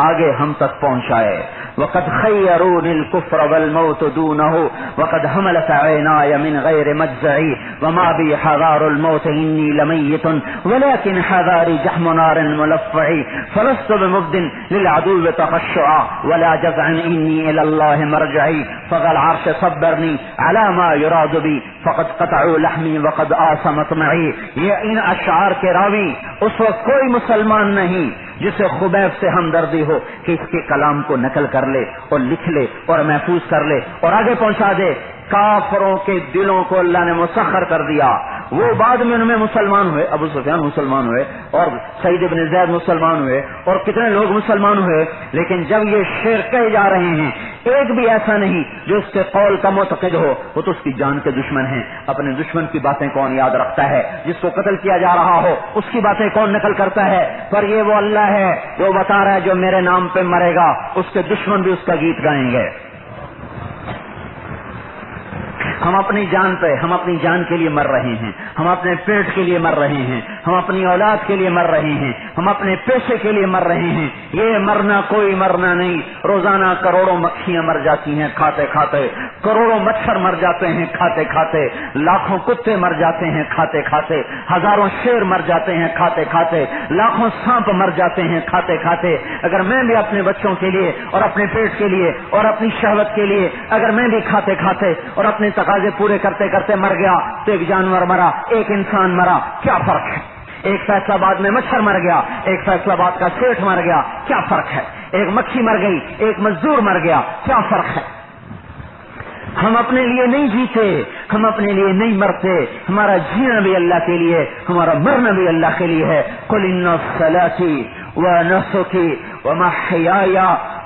آگے ہم تک پہنچائے. وقد خيروني الكفر والموت دونه وقد حملت عيناي من غير مجزعي وما بي حذار الموت إني لميت ولكن حذاري جحم نار ملفع فلست بمبد للعدو تخشعا ولا جزع إني إلى الله مرجعي فذا العرش صبرني على ما يراد بي فقد قطعوا لحمي وقد آثمت معي. یہ ان اشعار کے راوی اس وقت کوئی مسلمان نہیں جسے خبیب سے ہمدردی ہو کہ اس کے کلام کو نقل کر لے اور لکھ لے اور محفوظ کر لے اور آگے پہنچا دے. کافروں کے دلوں کو اللہ نے مسخر کر دیا. وہ بعد میں ان میں مسلمان ہوئے، ابو سفیان مسلمان ہوئے اور سعید بن زید مسلمان ہوئے اور کتنے لوگ مسلمان ہوئے، لیکن جب یہ شعر کہے جا رہے ہیں ایک بھی ایسا نہیں جو اس کے قول کا معتقد ہو. وہ تو اس کی جان کے دشمن ہیں. اپنے دشمن کی باتیں کون یاد رکھتا ہے؟ جس کو قتل کیا جا رہا ہو اس کی باتیں کون نقل کرتا ہے؟ پر یہ وہ اللہ ہے جو بتا رہا ہے جو میرے نام پہ مرے گا اس کے دشمن بھی اس کا گیت گائیں گے. ہم اپنی جان پہ، ہم اپنی جان کے لیے مر رہے ہیں، ہم اپنے پیٹ کے لیے مر رہے ہیں، ہم اپنی اولاد کے لیے مر رہے ہیں، ہم اپنے پیسے کے لیے مر رہے ہیں. یہ مرنا کوئی مرنا نہیں. روزانہ کروڑوں مکھیاں مر جاتی ہیں کھاتے کھاتے، کروڑوں مچھر مر جاتے ہیں کھاتے کھاتے، لاکھوں کتے مر جاتے ہیں کھاتے کھاتے، ہزاروں شیر مر جاتے ہیں کھاتے کھاتے، لاکھوں سانپ مر جاتے ہیں کھاتے کھاتے. اگر میں بھی اپنے بچوں کے لیے اور اپنے پیٹ کے لیے اور اپنی شہوت کے لیے اگر میں بھی کھاتے کھاتے اور اپنے تقاضے پورے کرتے کرتے مر گیا تو ایک جانور مرا، ایک انسان مرا، کیا فرق ہے؟ ایک فیصلہ آباد میں مچھر مر گیا، ایک فیصلہ آباد کا سیٹھ مر گیا، کیا فرق ہے؟ ایک مکھی مر گئی، ایک مزدور مر گیا، کیا فرق ہے؟ ہم اپنے لیے نہیں جیتے، ہم اپنے لیے نہیں مرتے. ہمارا جینا بھی اللہ کے لیے، ہمارا مرنا بھی اللہ کے لیے ہے. قل ان صلاتي ونسكي ومحياي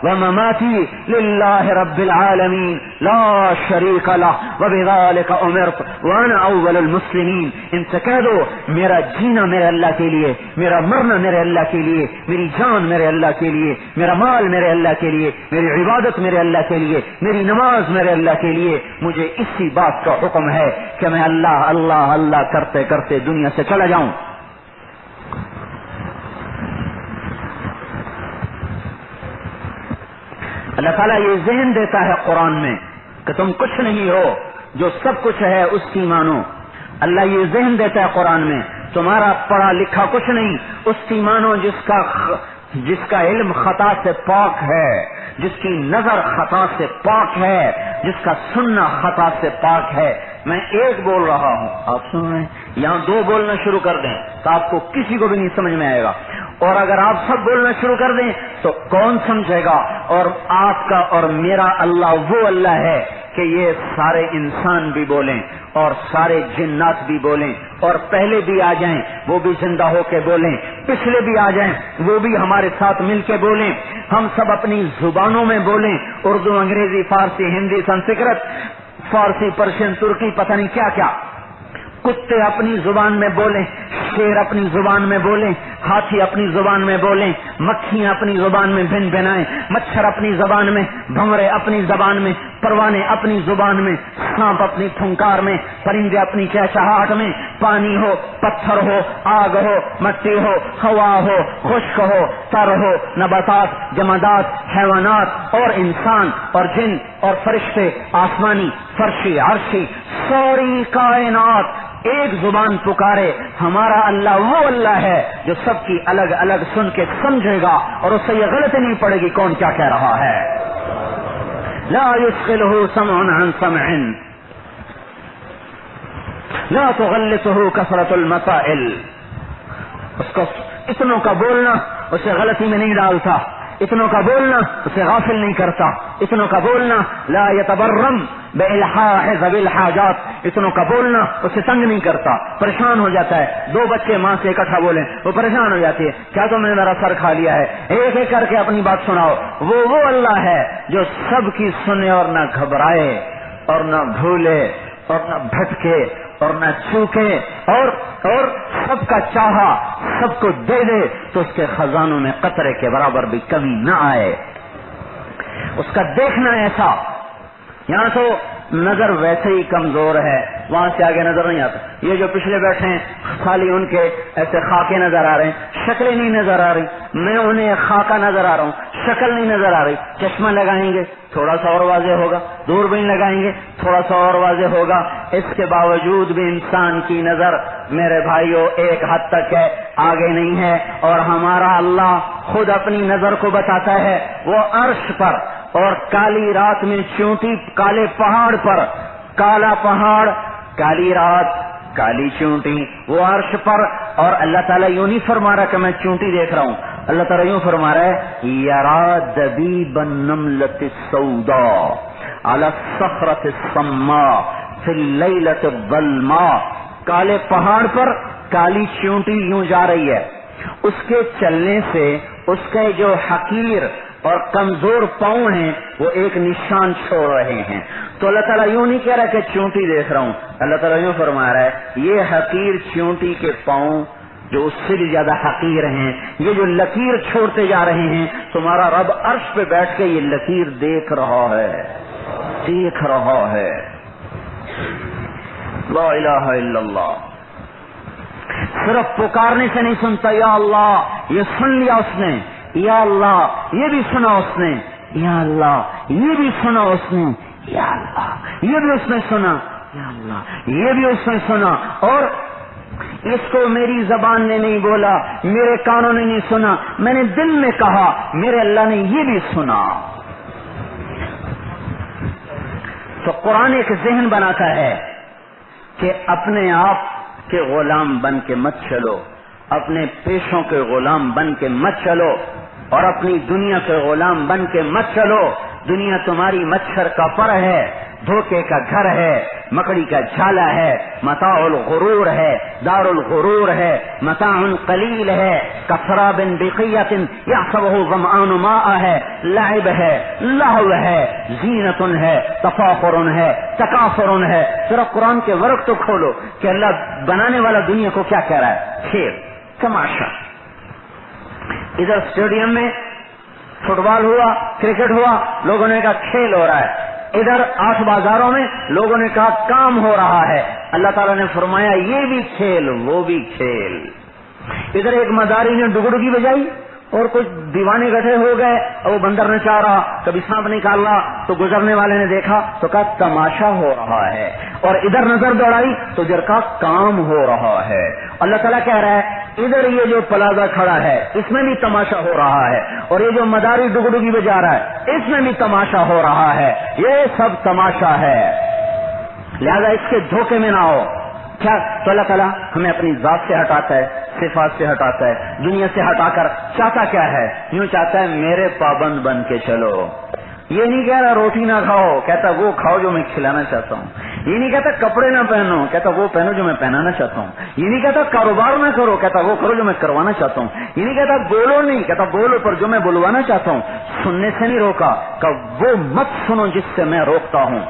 ومماتي لله رب العالمين لا شريك له وبذلك امرت وانا اول المسلمين. ان سے کہہ دو میرا جینا میرے اللہ کے لیے، میرا مرنا میرے اللہ کے لیے، میری جان میرے اللہ کے لیے، میرا مال میرے اللہ کے لیے، میری عبادت میرے اللہ کے لیے، میری نماز میرے اللہ کے لیے. مجھے اسی بات کا حکم ہے کہ میں اللہ اللہ اللہ کرتے کرتے دنیا سے چلا جاؤں. اللہ تعالیٰ یہ ذہن دیتا ہے قرآن میں کہ تم کچھ نہیں ہو، جو سب کچھ ہے اس کی مانو. اللہ یہ ذہن دیتا ہے قرآن میں تمہارا پڑھا لکھا کچھ نہیں، اس کی مانو جس کا علم خطا سے پاک ہے، جس کی نظر خطا سے پاک ہے، جس کا سننا خطا سے پاک ہے. میں ایک بول رہا ہوں، آپ سن رہے ہیں، یہاں دو بولنا شروع کر دیں تو آپ کو کسی کو بھی نہیں سمجھ میں آئے گا. اور اگر آپ سب بولنا شروع کر دیں تو کون سمجھے گا؟ اور آپ کا اور میرا اللہ وہ اللہ ہے کہ یہ سارے انسان بھی بولیں اور سارے جنات بھی بولیں، اور پہلے بھی آ جائیں وہ بھی زندہ ہو کے بولیں، پچھلے بھی آ جائیں وہ بھی ہمارے ساتھ مل کے بولیں. ہم سب اپنی زبانوں میں بولیں، اردو، انگریزی، فارسی، ہندی، سنسکرت، فارسی، پرشین، ترکی، پتہ نہیں کیا کیا. کتے اپنی زبان میں بولیں، شیر اپنی زبان میں بولیں، ہاتھی اپنی زبان میں بولیں، مکھیاں اپنی زبان میں بن بنائیں، مچھر اپنی زبان میں، بھنورے اپنی زبان میں، پروانے اپنی زبان میں، سانپ اپنی پھنکار میں، پرندے اپنی چہچہاہٹ میں، پانی ہو، پتھر ہو، آگ ہو، مٹی ہو، ہوا ہو، خشک ہو، تر ہو، نباتات، جمادات، حیوانات اور انسان اور جن اور فرشتے، آسمانی، فرشی، عرشی، ساری کائنات ایک زبان پکارے. ہمارا اللہ وہ اللہ ہے جو سب کی الگ الگ سن کے سمجھے گا اور اسے یہ غلطی نہیں پڑے گی کون کیا کہہ رہا ہے. لا يثقله سمع عن سمع لا تغلطه كثرة المسائل. اس کو اتنوں کا بولنا اسے غلطی میں نہیں ڈالتا، اتنوں کا بولنا اسے غافل نہیں کرتا، اتنوں کا بولنا لا يتبرم بإلحاح ذوي الحاجات، اتنوں کا بولنا اسے تنگ نہیں کرتا. پریشان ہو جاتا ہے، دو بچے ماں سے اکٹھا بولیں وہ پریشان ہو جاتی ہے، کیا تم نے میرا سر کھا لیا ہے؟ ایک ایک کر کے اپنی بات سناؤ. وہ اللہ ہے جو سب کی سنے اور نہ گھبرائے اور نہ بھولے اور نہ بھٹکے اور نہ چوکے اور سب کا چاہا سب کو دے دے تو اس کے خزانوں میں قطرے کے برابر بھی کمی نہ آئے. اس کا دیکھنا ایسا یہاں تو نظر ویسے ہی کمزور ہے، وہاں سے آگے نظر نہیں آتا. یہ جو پچھلے بیٹھے ہیں خالی ان کے ایسے خاکے نظر آ رہے ہیں، شکلیں نہیں نظر آ رہی. میں انہیں خاکہ نظر آ رہا ہوں، شکل نہیں نظر آ رہی. چشمہ لگائیں گے تھوڑا سا اور واضح ہوگا، دوربین لگائیں گے تھوڑا سا اور واضح ہوگا. اس کے باوجود بھی انسان کی نظر میرے بھائیوں ایک حد تک ہے، آگے نہیں ہے. اور ہمارا اللہ خود اپنی نظر کو بتاتا ہے. وہ عرش پر اور کالی رات میں چونٹی کالے پہاڑ پر، کالا پہاڑ کالی رات کالی چونٹی، وہ عرش پر. اور اللہ تعالیٰ یوں نہیں فرما رہا کہ میں چونٹی دیکھ رہا ہوں، اللہ تعالیٰ یوں فرما رہا ہے یرا دبیب النملۃ السوداء علی الصخرۃ الصماء فی اللیلۃ الظلماء. کالے پہاڑ پر کالی چونٹی یوں جا رہی ہے، اس کے چلنے سے اس کے جو حقیر اور کمزور پاؤں ہیں وہ ایک نشان چھوڑ رہے ہیں. تو اللہ تعالیٰ یوں نہیں کہہ رہا کہ چونٹی دیکھ رہا ہوں، اللہ تعالیٰ یوں فرما رہا ہے یہ حقیر چونٹی کے پاؤں جو اس سے بھی زیادہ حقیر ہیں، یہ جو لکیر چھوڑتے جا رہے ہیں، تمہارا رب عرش پہ بیٹھ کے یہ لکیر دیکھ رہا ہے، دیکھ رہا ہے. لا الہ الا اللہ. صرف پکارنے سے نہیں سنتا، یا اللہ یہ سن لیا اس نے، یا اللہ یہ بھی سنا اس نے، یا اللہ یہ بھی سنا اس نے، یا اللہ یہ بھی اس نے سنا، یا اللہ یہ بھی اس نے سنا. اور اس کو میری زبان نے نہیں بولا، میرے کانوں نے نہیں سنا، میں نے دل میں کہا، میرے اللہ نے یہ بھی سنا. تو قرآن ایک ذہن بناتا ہے کہ اپنے آپ کے غلام بن کے مت چلو، اپنے پیشوں کے غلام بن کے مت چلو، اور اپنی دنیا کے غلام بن کے مت چلو. دنیا تمہاری مچھر کا پر ہے، دھوکے کا گھر ہے، مکڑی کا جھالا ہے، متاع الغرور ہے، دار الغرور ہے، متاع قلیل ہے، کسراب بقیۃ یحسبہ ظمآن ماء ہے، لعب ہے، لہو ہے، زینت ہے، تفاخر ہے، تکاثر ہے. ذرا قرآن کے ورق تو کھولو کہ اللہ بنانے والا دنیا کو کیا کہہ رہا ہے، کھیل تماشا. ادھر اسٹیڈیم میں فٹ بال ہوا، کرکٹ ہوا، لوگوں نے کہا کھیل ہو رہا ہے. ادھر 8 بازاروں میں لوگوں نے کہا کام ہو رہا ہے. اللہ تعالیٰ نے فرمایا یہ بھی کھیل وہ بھی کھیل. ادھر ایک مداری نے ڈگڈگی بجائی اور کچھ دیوانے گٹھے ہو گئے اور وہ بندر نے چاہ رہا، کبھی سانپ نکال رہا، تو گزرنے والے نے دیکھا تو کہا تماشا ہو رہا ہے. اور ادھر نظر دوڑائی تو ادھر کا کام ہو رہا ہے. اللہ تعالیٰ کہہ رہا ہے ادھر یہ جو پلازا کھڑا ہے اس میں بھی تماشا ہو رہا ہے، اور یہ جو مداری ڈگڈگی بجا رہا ہے اس میں بھی تماشا ہو رہا ہے. یہ سب تماشا ہے، لہذا اس کے دھوکے میں نہ ہو. کیا تو اللہ تعالیٰ ہمیں اپنی ذات سے ہٹاتا ہے، صفات سے ہٹاتا ہے، دنیا سے ہٹا کر چاہتا کیا ہے؟ یوں چاہتا ہے میرے پابند بن کے چلو. یہ نہیں کہہ رہا روٹی نہ کھاؤ، کہتا وہ کھاؤ جو میں کھلانا چاہتا ہوں. یہ نہیں کہتا کپڑے نہ پہنو، کہتا وہ پہنو جو میں پہنانا چاہتا ہوں. یہ نہیں کہتا کاروبار نہ کرو، کہتا وہ کرو جو میں کروانا چاہتا ہوں. یہ نہیں کہتا بولو نہیں، کہتا بولو پر جو میں بلوانا چاہتا ہوں. سننے سے نہیں روکا کہ وہ مت سنو جس سے میں روکتا ہوں.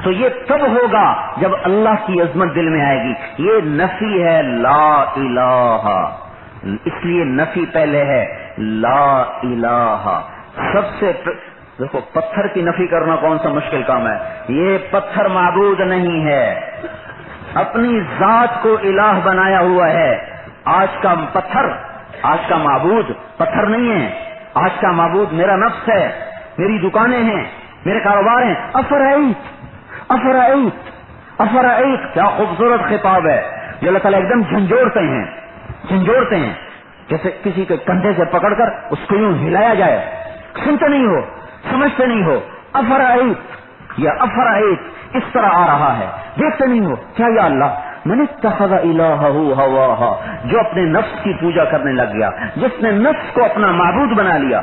تو یہ تب ہوگا جب اللہ کی عظمت دل میں آئے گی. یہ نفی ہے لا الہ، اس لیے نفی پہلے ہے لا الہ. سب سے دیکھو پتھر کی نفی کرنا کون سا مشکل کام ہے. یہ پتھر معبود نہیں ہے، اپنی ذات کو الہ بنایا ہوا ہے. آج کا پتھر، آج کا معبود پتھر نہیں ہے. آج کا معبود میرا نفس ہے، میری دکانیں ہیں، میرے کاروبار ہیں. افرائیت افرائیت افرائیت، کیا خوبصورت خطاب ہے جو اللہ تعالیٰ ایک دم جھنجھوڑتے ہیں، جھنجھوڑتے ہیں جیسے کسی کے کندھے سے پکڑ کر اس کو یوں ہلایا جائے. سنتے نہیں ہو، سمجھتے نہیں ہو. افرائیت یا افرائیت اس طرح آ رہا ہے، دیکھتے نہیں ہو. کیا یا اللہ من اتخذ الہہ ہواہا، جو اپنے نفس کی پوجا کرنے لگ گیا، جس نے نفس کو اپنا معبود بنا لیا.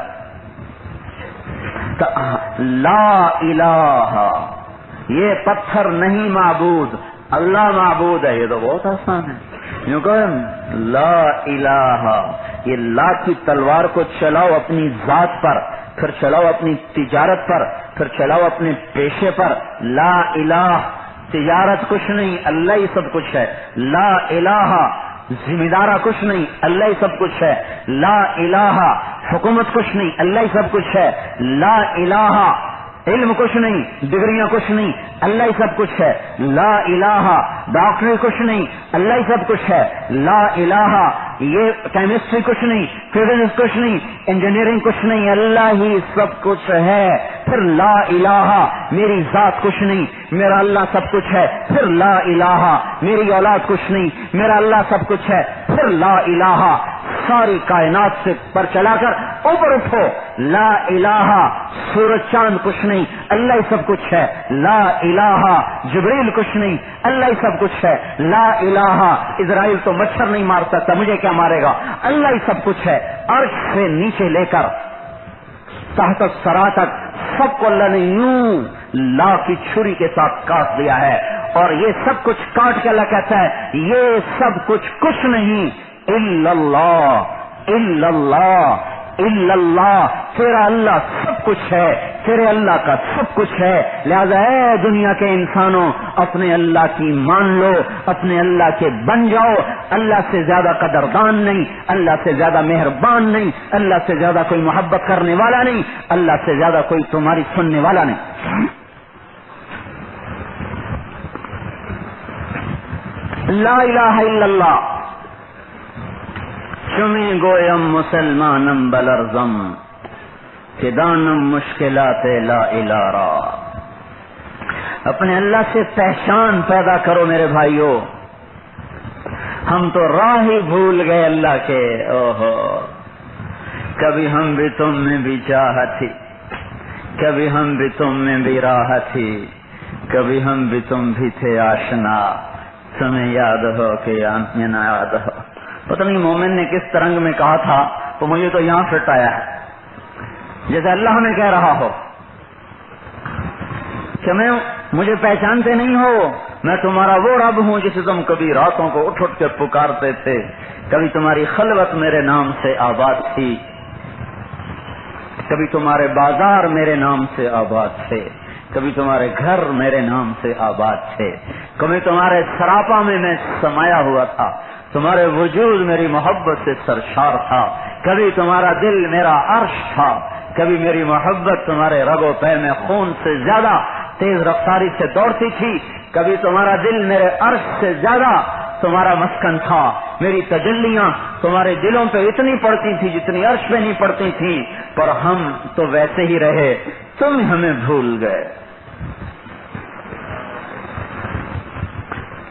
لا الہ، یہ پتھر نہیں معبود، اللہ معبود ہے. یہ تو بہت آسان ہے. یوں کہ لا الہ، یہ لا کی تلوار کو چلاؤ اپنی ذات پر، پھر چلاؤ اپنی تجارت پر، پھر چلاؤ اپنے پیشے پر. لا الہ، تجارت کچھ نہیں، اللہ ہی سب کچھ ہے. لا الہ، ذمہ دارہ کچھ نہیں، اللہ ہی سب کچھ ہے. لا الہ، حکومت کچھ نہیں، اللہ ہی سب کچھ ہے. لا الہ، علم کچھ نہیں، ڈگریاں کچھ نہیں، اللہ ہی سب کچھ ہے. لا الہ، ڈاکٹری کچھ نہیں، اللہ ہی سب کچھ ہے. لا الہ، یہ کیمسٹری کچھ نہیں، فزکس کچھ نہیں، انجینئرنگ کچھ نہیں، اللہ ہی سب کچھ ہے. پھر لا الہ، میری ذات کچھ نہیں، میرا اللہ سب کچھ ہے. پھر لا الہ، میری اولاد کچھ نہیں، میرا اللہ سب کچھ ہے. پھر لا الہ، ساری کائنات سے پر چلا کر اوپر اٹھو. لا الہ، سورج چاند کچھ نہیں، اللہ ہی سب کچھ ہے. لا الہ، جبریل کچھ نہیں، اللہ ہی سب کچھ ہے. لا الہ، اسرائیل تو مچھر نہیں مار سکتا، مجھے کیا مارے گا، اللہ ہی سب کچھ ہے. عرش سے نیچے لے کر تحت الثری تک سب کو اللہ نے یوں لا کی چھری کے ساتھ کاٹ دیا ہے. اور یہ سب کچھ کاٹ کے اللہ کہتا ہے یہ سب کچھ نہیں الا اللہ، الا اللہ، الا اللہ. تیرا اللہ سب کچھ ہے، تیرے اللہ کا سب کچھ ہے. لہذا اے دنیا کے انسانوں، اپنے اللہ کی مان لو، اپنے اللہ کے بن جاؤ. اللہ سے زیادہ قدردان نہیں، اللہ سے زیادہ مہربان نہیں، اللہ سے زیادہ کوئی محبت کرنے والا نہیں، اللہ سے زیادہ کوئی تمہاری سننے والا نہیں. لا الہ الا اللہ. چمی گویم مسلمانم بلرزم کہ دانم مشکلات لا الہ را. اپنے اللہ سے پہچان پیدا کرو میرے بھائیو. ہم تو راہ ہی بھول گئے اللہ کے. اوہو، کبھی ہم بھی تم میں بھی چاہت تھی، کبھی ہم بھی تم میں بھی راہ تھی، کبھی ہم بھی تم بھی تھے آشنا. تمہیں یاد ہو کہ یا نہ یاد ہو. پتہ نہیں مومن نے کس ترنگ میں کہا تھا، تو مجھے تو یہاں فٹ آیا ہے. جیسے اللہ ہمیں کہہ رہا ہو کہ مجھے پہچانتے نہیں ہو، میں تمہارا وہ رب ہوں جسے تم کبھی راتوں کو اٹھ اٹھ کے پکارتے تھے. کبھی تمہاری خلوت میرے نام سے آباد تھی، کبھی تمہارے بازار میرے نام سے آباد تھے، کبھی تمہارے گھر میرے نام سے آباد تھے، کبھی تمہارے سراپا میں سمایا ہوا تھا، تمہارے وجود میری محبت سے سرشار تھا. کبھی تمہارا دل میرا عرش تھا، کبھی میری محبت تمہارے رگ و پے میں خون سے زیادہ تیز رفتاری سے دوڑتی تھی. کبھی تمہارا دل میرے عرش سے زیادہ تمہارا مسکن تھا. میری تجلیاں تمہارے دلوں پہ اتنی پڑتی تھی جتنی عرش پہ نہیں پڑتی تھی. پر ہم تو ویسے ہی رہے، تم ہمیں بھول گئے.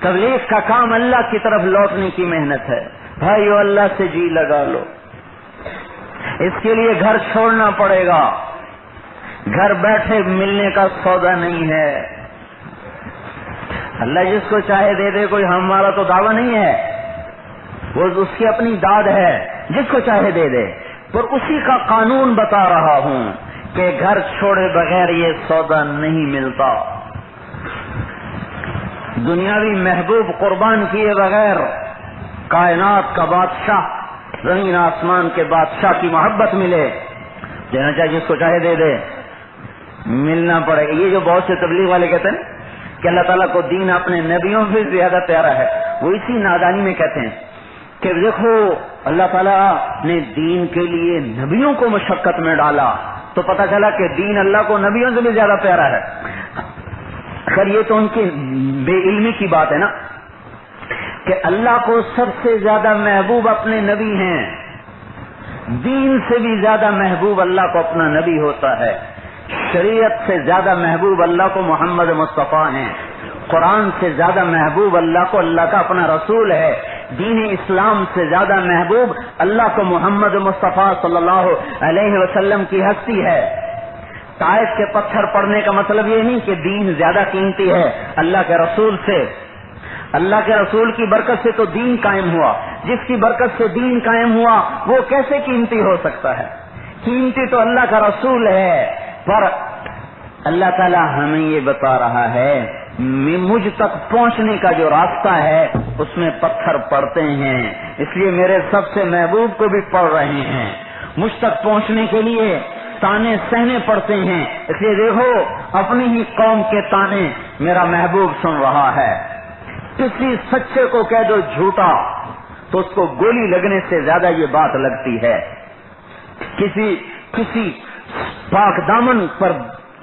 تبلیغ کا کام اللہ کی طرف لوٹنے کی محنت ہے. بھائیو، اللہ سے جی لگا لو. اس کے لیے گھر چھوڑنا پڑے گا. گھر بیٹھے ملنے کا سودا نہیں ہے. اللہ جس کو چاہے دے دے، کوئی ہمارا تو دعویٰ نہیں ہے، وہ اس کی اپنی داد ہے، جس کو چاہے دے دے. پر اسی کا قانون بتا رہا ہوں کہ گھر چھوڑے بغیر یہ سودا نہیں ملتا. دنیاوی محبوب قربان کیے بغیر کائنات کا بادشاہ، زمین آسمان کے بادشاہ کی محبت ملے، دینا چاہے جس کو چاہے دے دے، ملنا پڑے گا. یہ جو بہت سے تبلیغ والے کہتے ہیں کہ اللہ تعالیٰ کو دین اپنے نبیوں سے زیادہ پیارا ہے، وہ اسی نادانی میں کہتے ہیں کہ دیکھو اللہ تعالیٰ نے دین کے لیے نبیوں کو مشقت میں ڈالا تو پتہ چلا کہ دین اللہ کو نبیوں سے بھی زیادہ پیارا ہے. خیر یہ تو ان کی بے علمی کی بات ہے نا، کہ اللہ کو سب سے زیادہ محبوب اپنے نبی ہیں. دین سے بھی زیادہ محبوب اللہ کو اپنا نبی ہوتا ہے. شریعت سے زیادہ محبوب اللہ کو محمد مصطفیٰ ہیں. قرآن سے زیادہ محبوب اللہ کو اللہ کا اپنا رسول ہے. دین اسلام سے زیادہ محبوب اللہ کو محمد مصطفیٰ صلی اللہ علیہ وسلم کی ہستی ہے. طائف کے پتھر پڑنے کا مطلب یہ نہیں کہ دین زیادہ قیمتی ہے اللہ کے رسول سے. اللہ کے رسول کی برکت سے تو دین قائم ہوا. جس کی برکت سے دین قائم ہوا وہ کیسے قیمتی ہو سکتا ہے؟ قیمتی تو اللہ کا رسول ہے. پر اللہ تعالی ہمیں یہ بتا رہا ہے مجھ تک پہنچنے کا جو راستہ ہے اس میں پتھر پڑتے ہیں، اس لیے میرے سب سے محبوب کو بھی پڑ رہے ہیں. مجھ تک پہنچنے کے لیے تانے سہنے پڑتے ہیں، اس لیے دیکھو اپنی ہی قوم کے تانے میرا محبوب سن رہا ہے. کسی سچے کو کہہ دو جھوٹا تو اس کو گولی لگنے سے زیادہ یہ بات لگتی ہے. کسی پاک دامن پر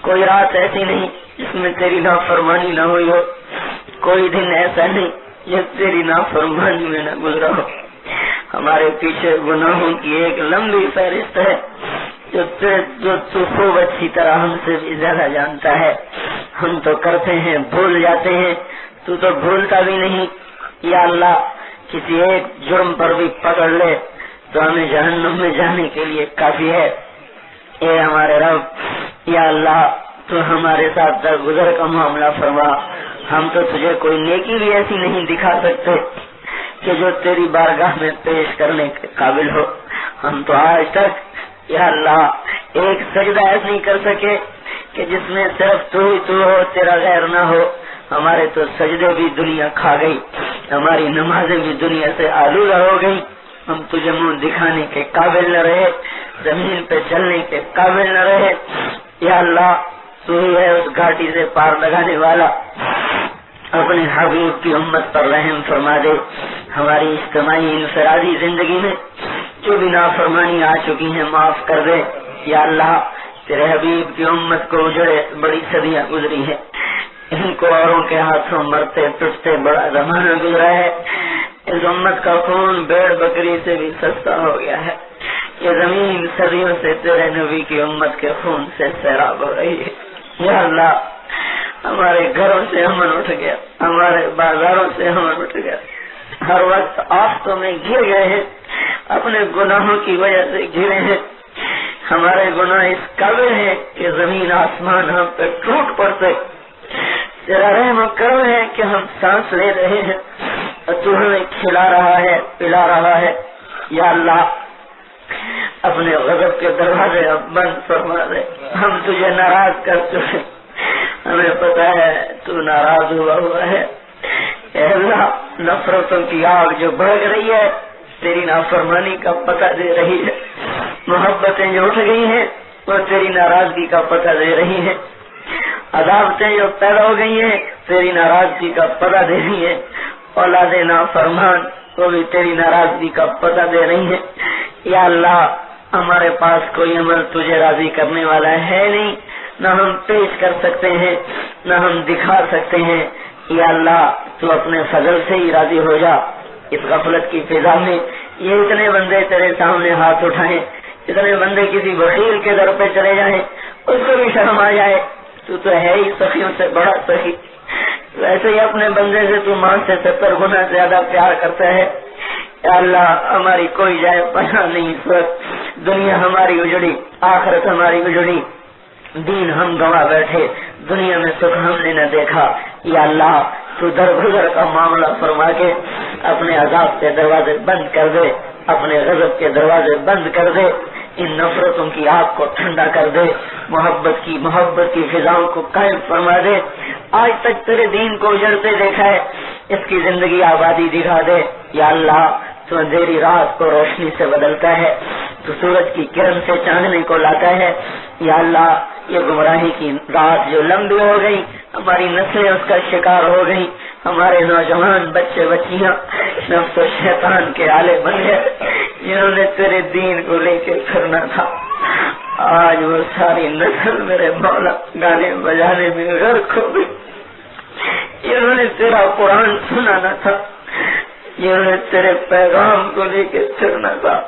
کوئی رات ایسی نہیں جس میں تیری نافرمانی نہ ہوئی ہو، کوئی دن ایسا نہیں جب تیری نافرمانی میں نہ گزرا ہو۔ ہمارے پیچھے گناہوں کی ایک لمبی فہرست ہے جو تو خوب اچھی طرح ہم سے بھی زیادہ جانتا ہے۔ ہم تو کرتے ہیں، بھول جاتے ہیں، تو بھولتا بھی نہیں۔ یا اللہ کسی ایک جرم پر بھی پکڑ لے تو ہمیں جہنم میں جانے کے لیے کافی ہے۔ اے ہمارے رب، یا اللہ تو ہمارے ساتھ درگزر کا معاملہ فرما۔ ہم تو تجھے کوئی نیکی بھی ایسی نہیں دکھا سکتے کہ جو تیری بارگاہ میں پیش کرنے کے قابل ہو۔ ہم تو آج تک یا اللہ ایک سجدہ ایسا نہیں کر سکے کہ جس میں صرف تو ہی تو ہو، تیرا غیر نہ ہو۔ ہمارے تو سجدے بھی دنیا کھا گئی، ہماری نمازیں بھی دنیا سے آلودہ ہو گئی۔ ہم تجھے منہ دکھانے کے قابل نہ رہے، زمین پہ چلنے کے قابل نہ رہے۔ یا اللہ تو ہی ہے اس گھاٹی سے پار لگانے والا۔ اپنے حبیب کی امت پر رحم فرما دے۔ ہماری اجتماعی انفرادی زندگی میں جو بھی نافرمانی آ چکی ہیں معاف کر دے۔ یا اللہ تیرے حبیب کی امت کو اجڑے بڑی صدیاں گزری ہیں، ان کو اوروں کے ہاتھوں مرتے پٹتے بڑا زمانہ گزرا ہے۔ اس امت کا خون بیڑ بکری سے بھی سستا ہو گیا ہے۔ یہ زمین صدیوں سے تیرے نبی کی امت کے خون سے سیراب ہو رہی ہے۔ یا اللہ ہمارے گھروں سے امن اٹھ گیا، ہمارے بازاروں سے امن اٹھ گیا، ہر وقت آفتوں میں گر گئے ہیں، اپنے گناہوں کی وجہ سے گرے ہیں۔ ہمارے گناہ اس قابل ہیں کہ زمین آسمان ہم پہ ٹوٹ پڑتے۔ تیرا رحم و کرم ہے کہ ہم سانس لے رہے ہیں اور تو ہمیں کھلا رہا ہے، پلا رہا ہے۔ یا اللہ اپنے غضب کے دروازے اب بند فرما دے۔ ہم تجھے ناراض کر چکے، ہمیں پتا ہے تو ناراض ہوا ہے۔ اے اللہ نفرتوں کی آگ جو بھڑک رہی ہے تیری نافرمانی کا پتہ دے رہی ہے، محبتیں جو اٹھ گئی ہیں وہ تیری ناراضگی کا پتہ دے رہی ہیں، عداوتیں جو پیدا ہو گئی ہیں تیری ناراضگی کا پتہ دے رہی ہیں، اولاد نافرمان وہ بھی تیری ناراضگی کا پتہ دے رہی ہیں۔ یا اللہ ہمارے پاس کوئی عمل تجھے راضی کرنے والا ہے نہیں، نہ ہم پیش کر سکتے ہیں نہ ہم دکھا سکتے ہیں۔ یا اللہ تو اپنے فضل سے ہی راضی ہو جا۔ اس غفلت کی فضا میں یہ اتنے بندے تیرے سامنے ہاتھ اٹھائیں، اتنے بندے کسی وکیل کے در پہ چلے جائیں، اس کو بھی شرم آ جائے۔ تو ہے ہی سخیوں سے بڑا سخی، ویسے ہی اپنے بندے سے تو ماں سے 70 گنا زیادہ پیار کرتا ہے۔ یا اللہ ہماری کوئی جائے پناہ نہیں، اس وقت دنیا ہماری اجڑی، آخرت ہماری اجڑی، دین ہم گوا بیٹھے، دنیا میں سکھ ہم نے نہ دیکھا۔ یا اللہ تو درگزر کا معاملہ فرما کے اپنے عذاب کے دروازے بند کر دے، اپنے غضب کے دروازے بند کر دے، ان نفرتوں کی آگ کو ٹھنڈا کر دے، محبت کی فضاؤں کو قائم فرما دے۔ آج تک تیرے دین کو اجڑتے دیکھا ہے، اس کی زندگی آبادی دکھا دے۔ یا اللہ تو اندھیری رات کو روشنی سے بدلتا ہے، تو سورج کی کرن سے چاندنی کو لاتا ہے۔ یا اللہ یہ گمراہی کی رات جو لمبی ہو گئی، ہماری نسلیں اس کا شکار ہو گئی، ہمارے نوجوان بچے بچیاں نفس و شیطان کے آلے بن گئے، جنہوں نے تیرے دین کو لے کے پھرنا تھا۔ آج وہ ساری نسل میرے مولا گانے بجانے میں غرق ہو گئی، جنہوں نے تیرا قرآن سنانا تھا، جنہوں نے تیرے پیغام کو لے کے پھرنا تھا،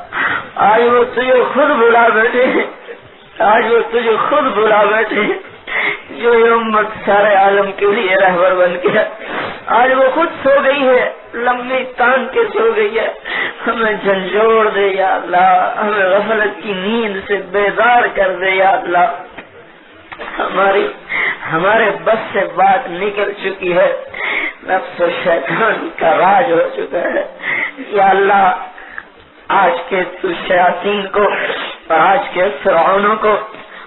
آج وہ تجھے خود بلا بیٹھے ہیں، آج وہ تجھے خود بلا بیٹھے ہیں، جو یہ امت سارے عالم کے لیے رہبر بن گیا۔ آج وہ خود سو گئی ہے، لمبی تان کے سو گئی ہے، ہمیں جھنجھوڑ دے یا اللہ، ہمیں غفلت کی نیند سے بیدار کر دے یا اللہ۔ ہمارے بس سے بات نکل چکی ہے، نفس و شیطان کا راج ہو چکا ہے۔ یا اللہ آج کے تو شیاطین کو اور آج کے فرعونوں کو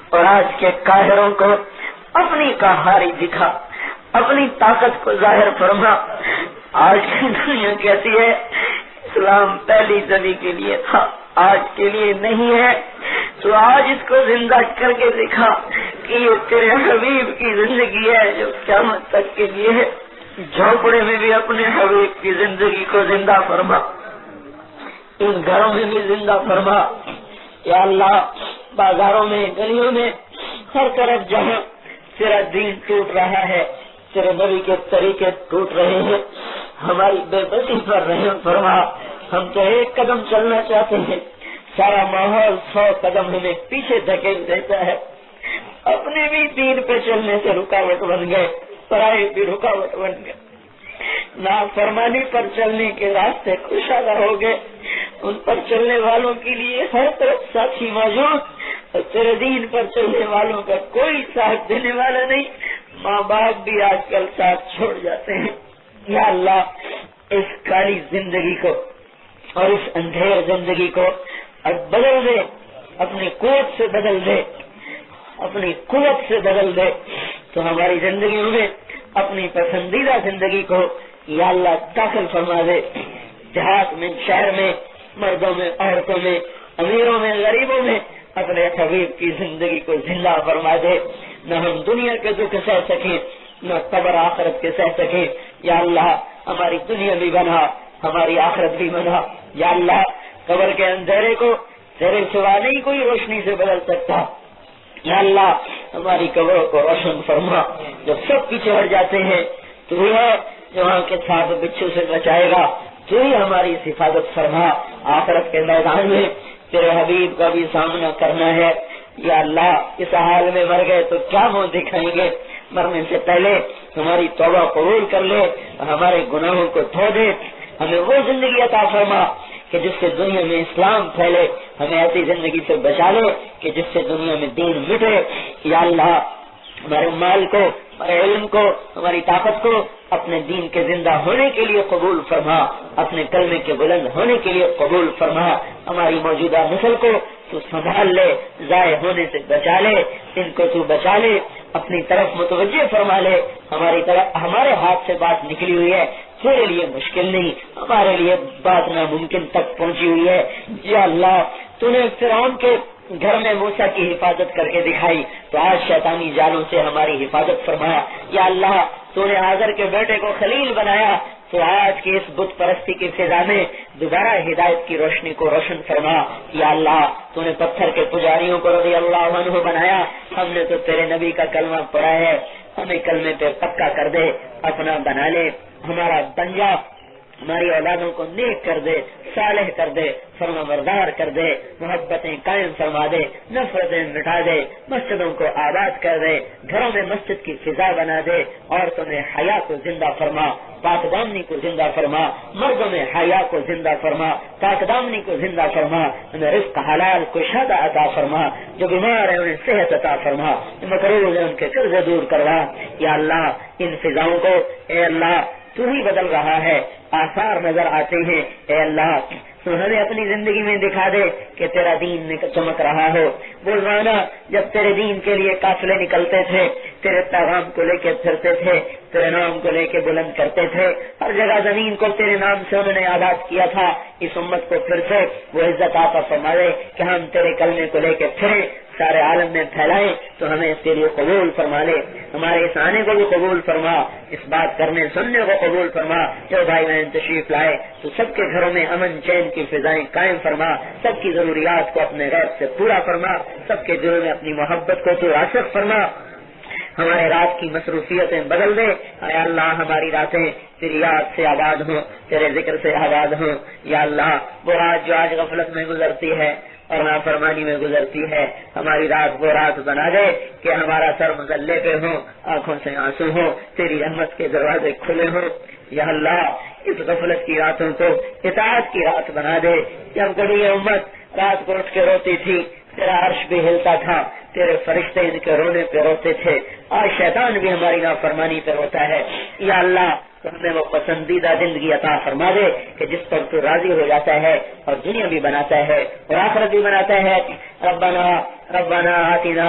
اور آج کے قاہروں کو اپنی قہاری دکھا، اپنی طاقت کو ظاہر فرما۔ آج کی دنیا کہتی ہے اسلام پہلی صدی کے لیے تھا، آج کے لیے نہیں ہے، تو آج اس کو زندہ کر کے دکھا کہ یہ تیرے حبیب کی زندگی ہے جو قیامت تک کے لیے ہے۔ جھونپڑے میں بھی اپنے حبیب کی زندگی کو زندہ فرما، ان گھروں میں بھی زندہ فرما۔ یا اللہ بازاروں میں گلیوں میں ہر طرف جہاں تیرا دین ٹوٹ رہا ہے، تیرے نبی کے طریقے ٹوٹ رہے ہیں، ہماری بے بسی پر رحم فرما۔ ہم تو ایک قدم چلنا چاہتے ہیں، سارا ماحول 100 قدم ہمیں پیچھے دھکیل دیتا ہے۔ اپنے بھی دین پہ چلنے سے رکاوٹ بن گئے، پرائے بھی رکاوٹ بن گئے، نافرمانی پر چلنے کے راستے کشادہ ہو گئے۔ ان پر چلنے والوں کے لیے ہر طرف ساتھی موجود، اور تیرے دین پر چلنے والوں کا کوئی ساتھ دینے والا نہیں۔ ماں باپ بھی آج کل ساتھ چھوڑ جاتے ہیں۔ یا اللہ، اس کالی زندگی کو اور اس اندھیر زندگی کو اب بدل دے، اپنی قوت سے بدل دے، اپنی قوت سے بدل دے، تو ہماری زندگیوں میں اپنی پسندیدہ زندگی کو یا اللہ داخل فرما دے۔ دیہات میں، شہر میں، مردوں میں، عورتوں میں، امیروں میں، غریبوں میں اپنے حبیب کی زندگی کو زندہ فرما دے۔ نہ ہم دنیا کے دکھ سہ سکیں، نہ قبر آخرت کے سہ سکیں۔ یا اللہ، ہماری دنیا بھی بنا، ہماری آخرت بھی بنا۔ یا اللہ، قبر کے اندھیرے کو تیرے سوا نہیں کوئی روشنی سے بدل سکتا۔ یا اللہ، ہماری قبروں کو روشن فرما۔ جب سب پیچھے ہٹ جاتے ہیں، تو ہی ہے جو وہاں کے ساتھ بچھو سے بچائے گا، تو ہی ہماری حفاظت فرما۔ آخرت کے میدان میں تیرے حبیب کا بھی سامنا کرنا ہے۔ یا اللہ، اس حال میں مر گئے تو کیا منہ دکھائیں گے؟ مرنے سے پہلے ہماری توبہ قبول کر لے، ہمارے گناہوں کو دھو دے، ہمیں وہ زندگی عطا فرما کہ جس سے دنیا میں اسلام پھیلے، ہمیں ایسی زندگی سے بچا لے کہ جس سے دنیا میں دین مٹے۔ یا اللہ، ہمارے مال کو، ہمارے علم کو، ہماری طاقت کو اپنے دین کے زندہ ہونے کے لیے قبول فرما، اپنے کلمے کے بلند ہونے کے لیے قبول فرما۔ ہماری موجودہ نسل کو تو سنبھال لے، ضائع ہونے سے بچا لے، ان کو تو بچا لے، اپنی طرف متوجہ فرما لے۔ ہماری طرف، ہمارے ہاتھ سے بات نکلی ہوئی ہے، تیرے لیے مشکل نہیں، ہمارے لیے بات ناممکن تک پہنچی ہوئی ہے۔ یا اللہ، تو نے فرعون کے گھر میں موسیٰ کی حفاظت کر کے دکھائی، تو آج شیطانی جالوں سے ہماری حفاظت فرمایا۔ یا اللہ، تو نے آزر کے بیٹے کو خلیل بنایا، تو آج کی اس بت پرستی کی فضا میں دوبارہ ہدایت کی روشنی کو روشن فرما۔ یا اللہ، تو نے پتھر کے پجاریوں کو رضی اللہ عنہ بنایا، ہم نے تو تیرے نبی کا کلمہ پڑھا ہے، ہمیں کلمے پہ پکا کر دے، اپنا بنا لے، ہمارا بن جا، ہماری اولادوں کو نیک کر دے، صالح کر دے، فرما بردار کر دے، محبتیں قائم فرما دے، نفرتیں مٹا دے، مسجدوں کو آباد کر دے، گھروں میں مسجد کی فضا بنا دے، عورتوں میں حیا کو زندہ فرما، پاک دامنی کو زندہ فرما، مردوں میں حیا کو زندہ فرما، پاک دامنی کو زندہ فرما، انہیں رزق حلال کو شادہ عطا فرما، جو بیمار ہیں انہیں صحت عطا فرما، جو مقروض ہیں ان کے قرض دور کروا۔ یا اللہ، ان فضاؤں کو اے اللہ تو ہی بدل رہا ہے، آثار نظر آتے ہیں، اے اللہ تو ہمیں اپنی زندگی میں دکھا دے کہ تیرا دین چمک رہا ہو۔ بولوانا، جب تیرے دین کے لیے قافلے نکلتے تھے، تیرے پیغام کو لے کے پھرتے تھے، تیرے نام کو لے کے بلند کرتے تھے، ہر جگہ زمین کو تیرے نام سے انہوں نے آباد کیا تھا، اس امت کو پھر سے وہ عزت عطا فرما دے کہ ہم تیرے کلمے کو لے کے پھریں، سارے عالم میں پھیلائیں، تو ہمیں اس کے لیے قبول فرما لے، ہمارے اس آنے کو بھی قبول فرما، اس بات کرنے سننے کو قبول فرما۔ جو بھائی بہن تشریف لائے تو سب کے گھروں میں امن چین کی فضائیں قائم فرما، سب کی ضروریات کو اپنے غیب سے پورا فرما، سب کے دلوں میں اپنی محبت کو تو راسخ فرما، ہمارے رات کی مصروفیتیں بدل دے۔ اے اللہ، ہماری راتیں تیری یاد سے آباد ہوں، تیرے ذکر سے آباد ہوں۔ یا اللہ، وہ رات جو آج غفلت میں گزرتی ہے اور نافرمانی میں گزرتی ہے، ہماری رات وہ رات بنا دے کہ ہمارا سر مزلے پہ ہو، آنکھوں سے آنسو ہو، تیری رحمت کے دروازے کھلے ہوں۔ یا اللہ، اس غفلت کی راتوں کو اطاعت کی رات بنا دے۔ جب کبھی یہ امت رات کو اٹھ کے روتی تھی، تیرا عرش بھی ہلتا تھا، تیرے فرشتے ان کے رونے پہ روتے تھے، آج شیطان بھی ہماری نافرمانی پہ روتا ہے۔ یا اللہ، تو ہمیں وہ پسندیدہ زندگی عطا فرما دے کہ جس پر تو راضی ہو جاتا ہے اور دنیا بھی بناتا ہے اور آخرت بھی بناتا ہے۔ ربنا آتنا